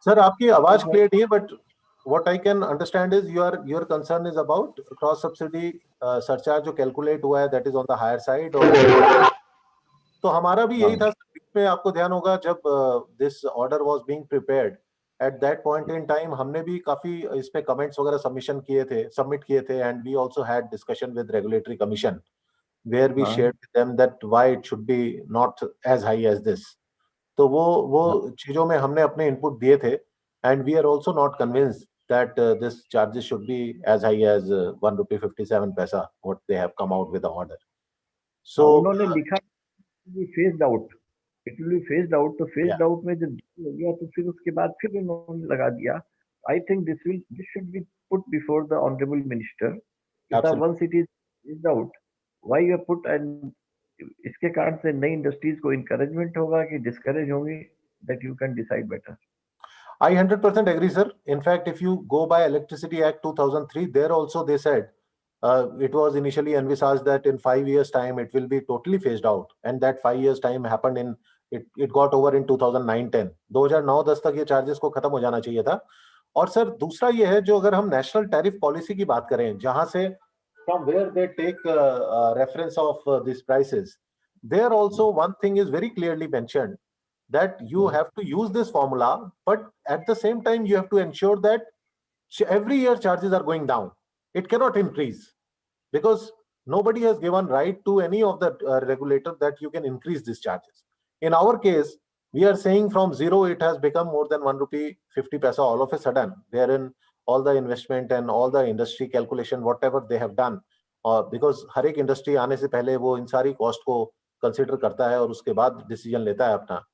Sir, आपकी आवाज क्लियर नहीं है, but what I can understand is your concern is about cross subsidy surcharge जो कैलकुलेट हुआ है, that is on the higher side. और तो हमारा भी यही था. में आपको ध्यान होगा, जब this order was being prepared, at that point in time हमने भी काफी इस पे कमेंट्स वगैरह सबमिट किए थे, and we also had discussion with regulatory commission, where we shared with them that why it should be not as high as this. तो वो चीजों में हमने अपने इनपुट दिए थे, and we are also not convinced that this charges should be as high as 1 rupee 57 paisa what they have come out with the order. So उन्होंने लिखा कि phased out, it will be phased out, तो phased out में जब हो गया तो फिर उसके बाद फिर उन्होंने लगा दिया. I think this should be put before the honorable minister. Once it is phased out, why you have put, and इसके कारण से नई इंडस्ट्रीज को encouragement होगा कि discourage होंगी, that you can decide better. I 100% agree, sir. In fact, if you go by Electricity Act 2003, there also they said it was initially envisaged that in 5 years' time it will be totally phased out, and that 5 years' time happened in it got over in 2009-10. 2009-10 तक ये charges को खत्म हो जाना चाहिए था. और sir, दूसरा ये है, जो अगर हम नेशनल टैरिफ पॉलिसी की बात करें, जहां से from where they take reference of these prices, there also one thing is very clearly mentioned, that you have to use this formula, but at the same time you have to ensure that every year charges are going down. It cannot increase, because nobody has given right to any of the regulator that you can increase these charges. In our case, we are saying from zero it has become more than 1 rupee 50 paisa all of a sudden, wherein all the investment and all the industry calculation whatever they have done, because हर एक industry आने से पहले वो इन सारी cost को consider करता है और उसके बाद डिसीजन लेता है अपना.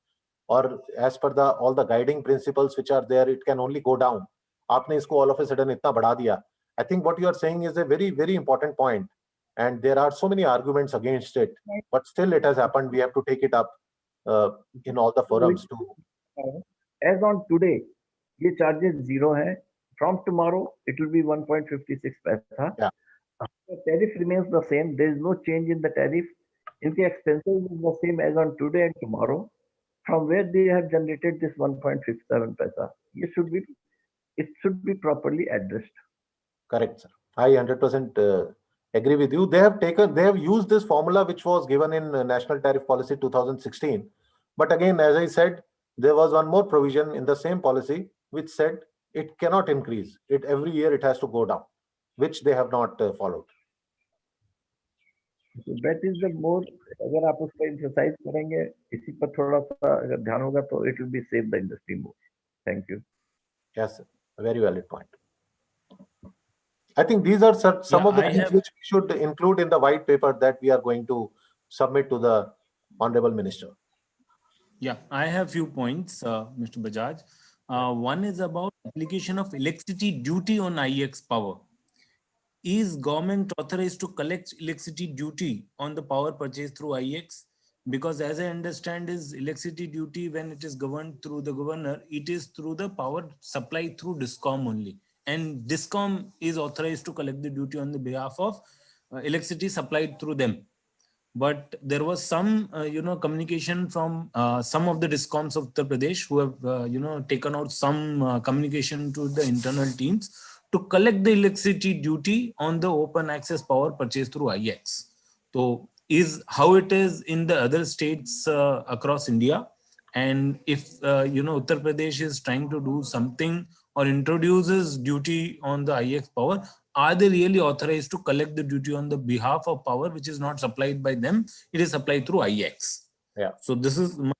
और as per the all the guiding principles which are there, it can only go down. आपने इसको ऑल ऑफ ए सडन इतना बढ़ा दिया. I think what you are saying is a very very important point, and there are so many arguments against it, but still it has happened. We have to take it up in all the forums too. As on today, ये charges zero है. From tomorrow, it will be 1.56 paisa. Yeah. The tariff remains the same. There is no change in the tariff. इनके expenses is the same as on today and tomorrow. From where they have generated this 1.57 paisa, it should be properly addressed. Correct, sir. I 100% agree with you. They have used this formula which was given in National Tariff Policy 2016. But again, as I said, there was one more provision in the same policy which said it cannot increase. Every year it has to go down, which they have not followed. So that is the more, अगर आप उसका emphasize करेंगे, इसी पर थोड़ा सा अगर ध्यान होगा तो it will be save the industry more. Thank you. Yes, sir. A very valid point. I think these are some of the things which we should include in the white paper that we are going to submit to the Honorable Minister. Yeah, I have few points, Mr. Bajaj. One is about application of electricity duty on IEX power. Is government authorized to collect electricity duty on the power purchased through IEX? Because as I understand is electricity duty, when it is governed through the governor, it is through the power supply through DISCOM only. And DISCOM is authorized to collect the duty on the behalf of electricity supplied through them. But there was some, communication from some of the DISCOMs of Uttar Pradesh who have, taken out some communication to the internal teams to collect the electricity duty on the open access power purchased through IEX. So is how it is in the other states across India. And if, Uttar Pradesh is trying to do something or introduces duty on the IEX power, are they really authorized to collect the duty on the behalf of power which is not supplied by them? It is supplied through IEX. Yeah. So this is my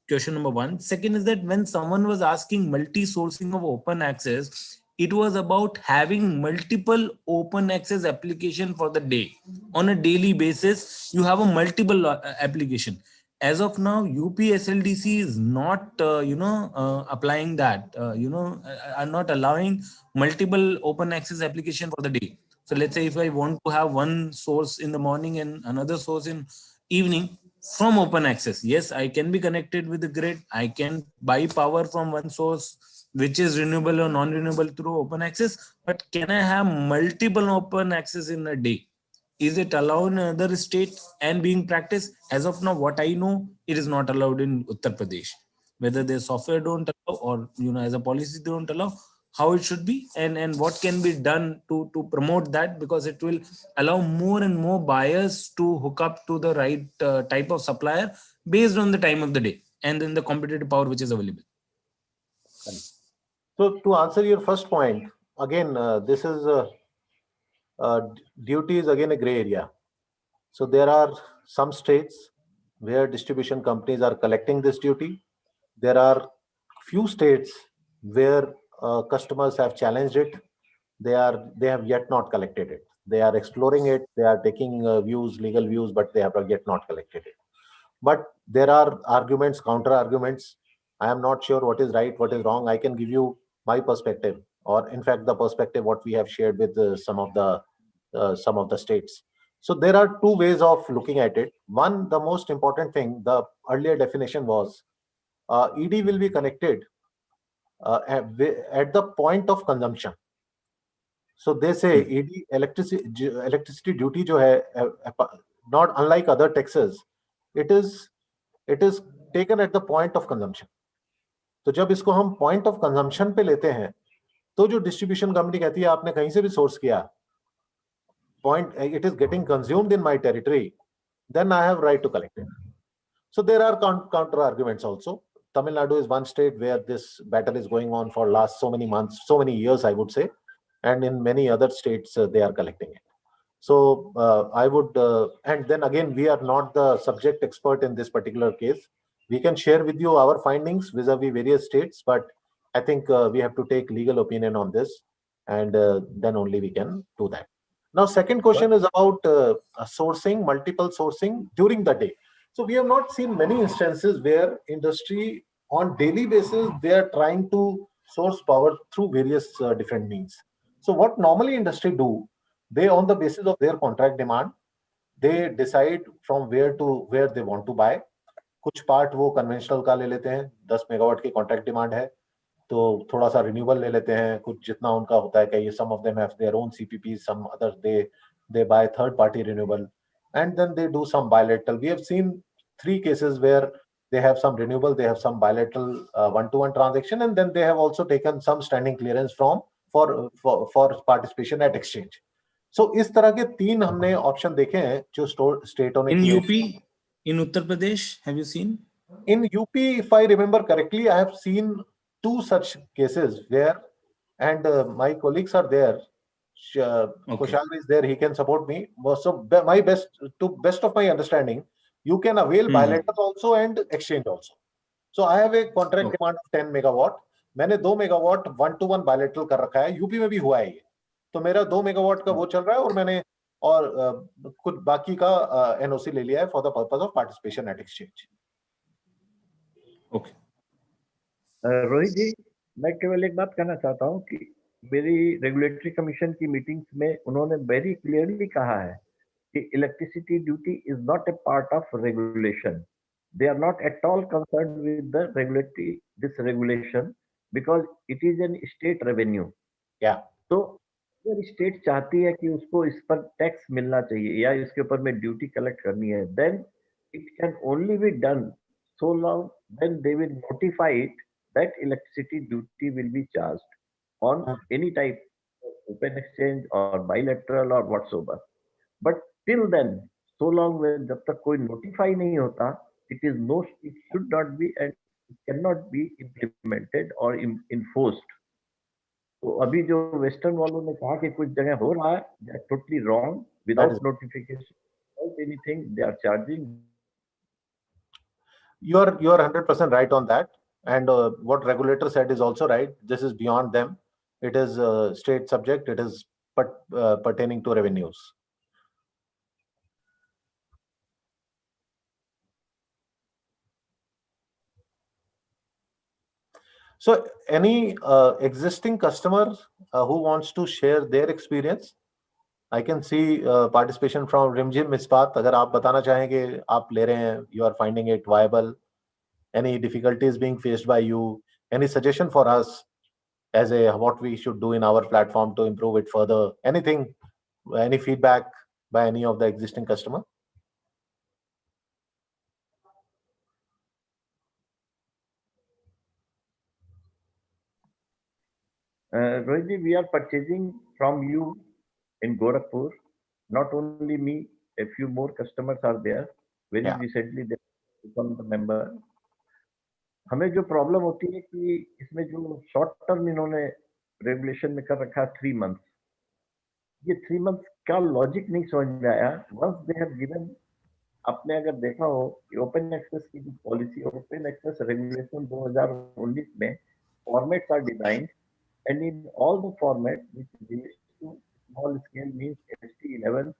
question number one. Second is that when someone was asking multi-sourcing of open access, it was about having multiple open access application for the day. On a daily basis, you have a multiple application. As of now, UP SLDC is not, applying that, are not allowing multiple open access application for the day. So let's say if I want to have one source in the morning and another source in evening from open access, yes, I can be connected with the grid. I can buy power from one source, which is renewable or non-renewable through open access. But can I have multiple open access in a day? Is it allowed in other states and being practiced? As of now, what I know, it is not allowed in Uttar Pradesh. Whether their software don't allow or, as a policy they don't allow, how it should be and what can be done to promote that, because it will allow more and more buyers to hook up to the right type of supplier based on the time of the day and then the competitive power which is available. So to answer your first point, again, this is duty is again a gray area. So there are some states where distribution companies are collecting this duty. There are few states where customers have challenged it. They have yet not collected it. They are exploring it. They are taking legal views, but they have yet not collected it. But there are arguments, counter arguments. I am not sure what is right, what is wrong. I can give you my perspective, or in fact, the perspective what we have shared with some of the states. So there are two ways of looking at it. One, the most important thing, the earlier definition was ED will be connected at the point of consumption. So they say ED electricity duty jo hai, not unlike other taxes, it is taken at the point of consumption. तो जब इसको हम point of consumption पे लेते हैं तो जो distribution company कहती है आपने कहीं से भी सोर्स किया, point it is getting consumed in my territory, then I have right to collect it. So there are counter arguments also. Tamil Nadu is one state where this battle is going on for last so many months, so many years, I would say, and in many other states they are collecting it. So I would, and then again, we are not the subject expert in this particular case. We can share with you our findings vis-a-vis various states, but I think we have to take legal opinion on this, and then only we can do that. Now, second question is about sourcing, multiple sourcing during the day. So we have not seen many instances where industry on daily basis, they are trying to source power through various different means. So what normally industry do, they on the basis of their contract demand, they decide from where they want to buy. कुछ part वो conventional का ले लेते हैं, 10 megawatt की contract demand है तो थोड़ा सा रिन्यूएबल ले लेते हैं, कुछ जितना उनका होता है कि some of them have their own CPP, some others they buy third party renewable, and then they do some bilateral. We have seen 3 cases where they have some renewable, they have some bilateral one-to-one transaction, and then they have also taken some standing clearance for participation at exchange. So इस तरह के 3 हमने option देखे हैं जो स्टेटों ने In UP, in Uttar Pradesh, have you seen? In UP, if I remember correctly, I have seen 2 such cases where, and my colleagues are there. Kushal is there; he can support me. So, best of my understanding, you can avail bilateral also and exchange also. So, I have a contract demand of 10 megawatt. मैंने 2 megawatt 1-to-1 bilateral कर रखा है. UP में भी हुआ है ये. तो मेरा 2 मेगावाट का वो चल रहा है और मैंने कुछ बाकी का एनओसी ले लिया है for the purpose of participation at exchange. Okay Rohit ji, मैं केवल एक बात कहना चाहता हूं कि मेरी रेगुलेटरी कमीशन की मीटिंग्स में उन्होंने वेरी क्लियरली कहा है कि electricity duty is not a part of regulation. They are not at all concerned with the regulatory this regulation because it is an state revenue. तो अगर स्टेट चाहती है कि उसको इस पर टैक्स मिलना चाहिए या इसके ऊपर में ड्यूटी कलेक्ट करनी है, then it can only be done so long when they will notify it that electricity duty will be charged on any type of open exchange or bilateral or whatsoever. But till then, so long when जब तक कोई notify नहीं होता, it should not be and it cannot be implemented or enforced. तो अभी जो western वालों ने कहा कि कुछ जगह हो रहा है, they are totally wrong. Without notification, without anything, they are charging. You are 100% right on that, and what regulator said is also right. This is beyond them. It is state subject. It is pertaining to revenues. So, any existing customer who wants to share their experience? I can see participation from Rimjim Ispat. अगर आप बताना चाहेंगे, आप ले रहे हैं, you are finding it viable. Any difficulties being faced by you? Any suggestion for us as what we should do in our platform to improve it further? Anything, any feedback by any of the existing customer? Rohit, we are purchasing from you in Gorakhpur. Not only me, a few more customers are there. Very recently they become the member. हमें जो problem होती है कि इसमें जो short term इन्होंने regulation में कर रखा 3 मंथ्स, ये 3 मंथ्स का लॉजिक नहीं समझ में आया. वंस दे हैव गिवन, आपने अगर देखा हो कि ओपन एक्सेस की पॉलिसी, ओपन एक्सेस रेगुलेशन 2019 में formats are designed and in all the format which relates to small scale means ST11,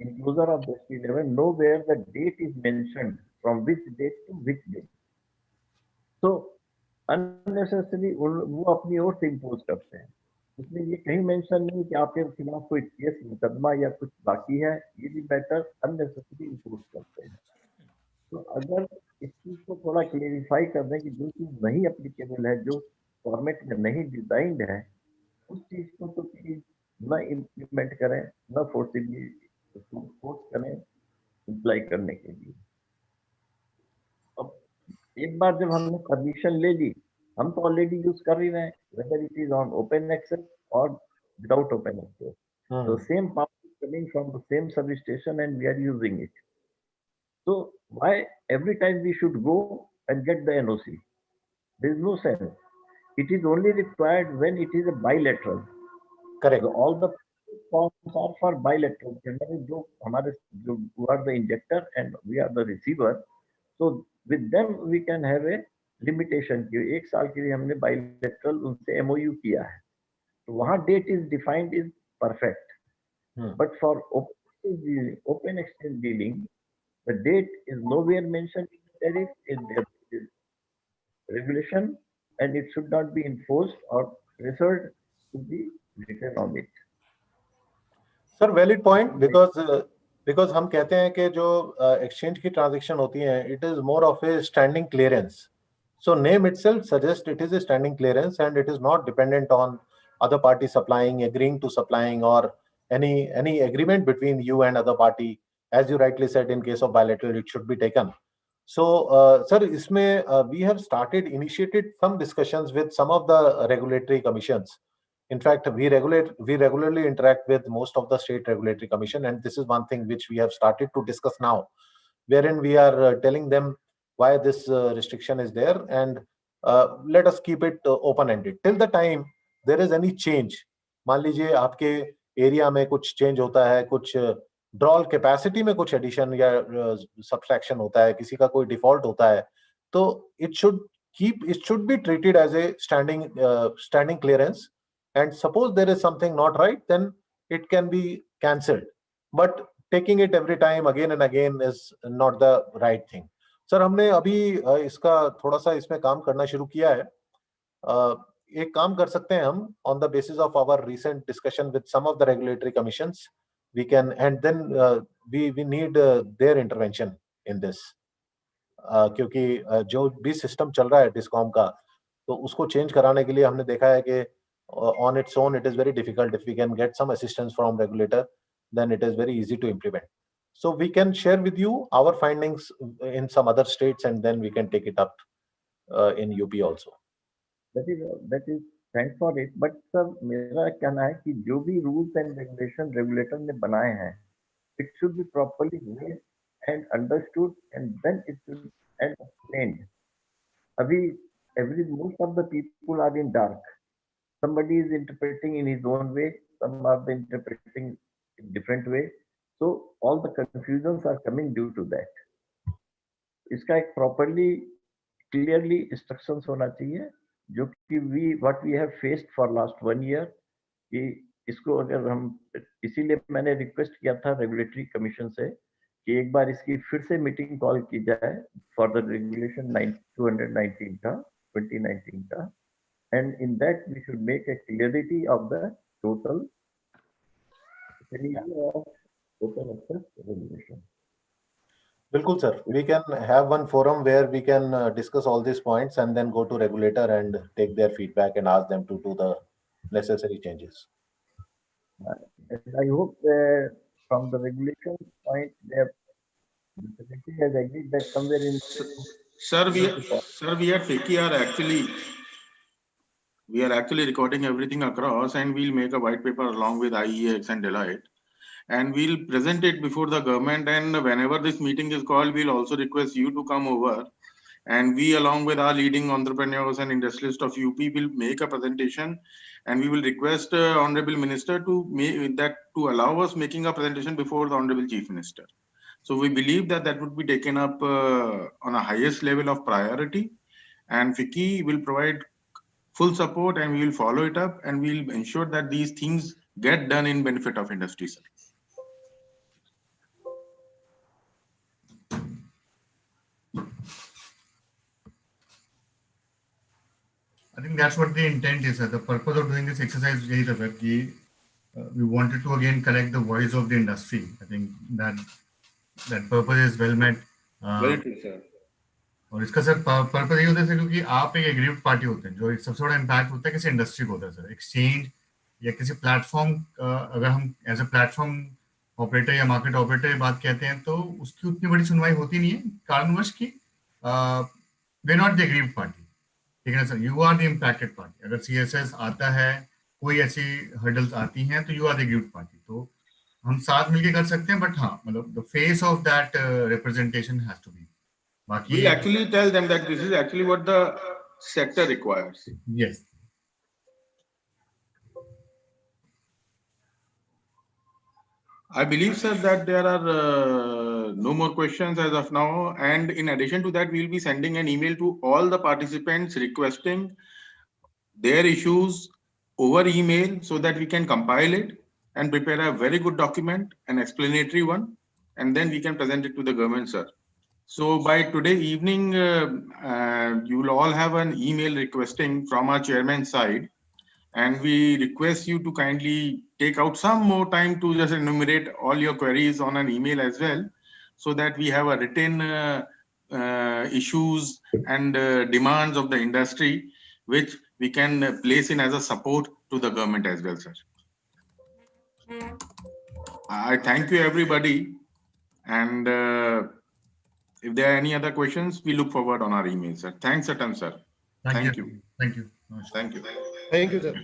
enclosure of the ST11, nowhere the date is mentioned from which date to which date. तो unnecessary वो अपनी ओर से impose करते हैं. उसमें ये कहीं mention नहीं कि आपके खिलाफ कोई केस मुकदमा या कुछ बाकी है. ये भी मैटर अननेसेसरी इम्पोज करते हैं. तो अगर इस चीज को थोड़ा क्लेरिफाई कर दें कि जो चीज नहीं एप्लीकेबल है, जो फॉर्मेट में नहीं डिजाइंड है, उस चीज को तो प्लीज न इम्प्लीमेंट करें, न फोर्सली फोर्स करें इम्प्लाई करने के लिए. एक बार जब हमने परमिशन ले ली, हम तो ऑलरेडी यूज कर ही रहे हैं, whether it is on open access or without open access. The same power is coming from the same substation and we are using it. So why every time we should go and get the NOC? There is no sense. It is only required when it is a bilateral. Correct. So all the forms are for bilateral. जो हमारे जो are the injector and we are the receiver. So with them we can have a limitation कि 1 साल के लिए हमने bilateral उनसे MOU किया है, तो वहाँ date is defined is perfect. But for open exchange dealing, the date is nowhere mentioned in the tariff, in the regulation, and it should not be enforced or pressured to be written on it. Sir, valid point, because because हम कहते हैं कि जो exchange की transaction होती है it is more of A standing clearance. So name itself suggests it is a standing clearance and it is not dependent on other party supplying, agreeing to supplying, or any agreement between you and other party. As you rightly said, in case of bilateral, it should be taken. So, sir, isme we have initiated some discussions with some of the regulatory commissions. In fact, we regularly interact with most of the state regulatory commission, and this is one thing which we have started to discuss now, wherein we are telling them why this restriction is there, and let us keep it open ended till the time there is any change. मान लीजिए आपके area में कुछ change होता है, कुछ ड्रॉल capacity में कुछ एडिशन या सब्सट्रैक्शन होता है, किसी का कोई डिफॉल्ट होता है, तो it should be treated as a standing clearance, and suppose there is something not right, then it can be cancelled, but taking it every time again and again is not the right thing. Sir, हमने अभी इसका थोड़ा सा इसमें काम करना शुरू किया है. एक काम कर सकते हैं हम, on the basis of our recent discussion with some of the regulatory commissions, we can, and then we need their intervention in this, क्योंकि जो भी सिस्टम चल रहा है डिस्कॉम का, तो उसको चेंज कराने के लिए हमने देखा है कि on its own it is very difficult. If we can get some assistance from regulator, then it is very easy to implement. So we can share with you our findings in some other states, and then we can take it up in UP also. That is thanks for it. But sir, मेरा कहना है कि जो भी rules and regulation regulator ने बनाए हैं, it should be properly made and understood, and then it should be explained. अभी most of the people are in dark. Somebody is interpreting in his own way, some are interpreting in different way. So all the confusions are coming due to that. इसका एक properly, clearly instructions होना चाहिए, जो कि what we have faced for last 1 year, कि इसको अगर हम, इसीलिए मैंने रिक्वेस्ट किया था रेगुलेटरी कमीशन से कि एक बार इसकी फिर से मीटिंग कॉल की जाए फॉर द रेगुलेशन 219 का 2019 का, and in that we should make a clarity of the total of open access regulation. बिल्कुल sir, we can have one forum where we can discuss all these points and then go to regulator and take their feedback and ask them to do the necessary changes. And I hope from the regulation point, the secretary has agreed that somewhere in. Sir, we at FICCI are actually recording everything across, and we'll make a white paper along with IEX and Deloitte, and we'll present it before the government. And whenever this meeting is called, we'll also request you to come over, and we, along with our leading entrepreneurs and industrialists of UP, will make a presentation, and we will request Honorable Minister to allow us making a presentation before the Honorable Chief Minister. So we believe that would be taken up on a highest level of priority, and FICCI will provide full support, and we will follow it up, and we'll ensure that these things get done in benefit of industry, sir. I think that's what the intent is. The purpose of doing this exercise is we wanted to again collect the voice of the industry. I think that purpose is well met. Very true, sir. और इसका sir purpose ये होता है क्योंकि आप एक agreed party होते हैं, जो सबसे बड़ा इम्पैक्ट होता है किसी इंडस्ट्री को होता है सर. एक्सचेंज या किसी प्लेटफॉर्म, अगर हम एज ए प्लेटफॉर्म ऑपरेटर या मार्केट ऑपरेटर की बात कहते हैं, तो उसकी उतनी बड़ी सुनवाई होती नहीं है, कारणवश की they not the agreed party. ठीक है ना sir, you are the impacted party. अगर CSS आता है, कोई ऐसी हर्डल्स आती हैं, तो you are the agreed party. तो हम साथ मिलके कर सकते हैं, बट हाँ, मतलब the face of that representation has to be. We'll actually tell them that this is actually what the sector requires. Yes. I believe, sir, that there are no more questions as of now. And in addition to that, we'll be sending an email to all the participants requesting their issues over email so that we can compile it and prepare a very good document, an explanatory one, and then we can present it to the government, sir. So by today evening, you will all have an email requesting from our chairman's side, and we request you to kindly take take out some more time to just enumerate all your queries on an email as well, so that we have a written issues and demands of the industry, which we can place in as a support to the government as well, sir. I thank you, everybody. And if there are any other questions, we look forward on our email, sir. Thanks a ton, sir. Thank you. Thank you. Thank you. Thank you, sir.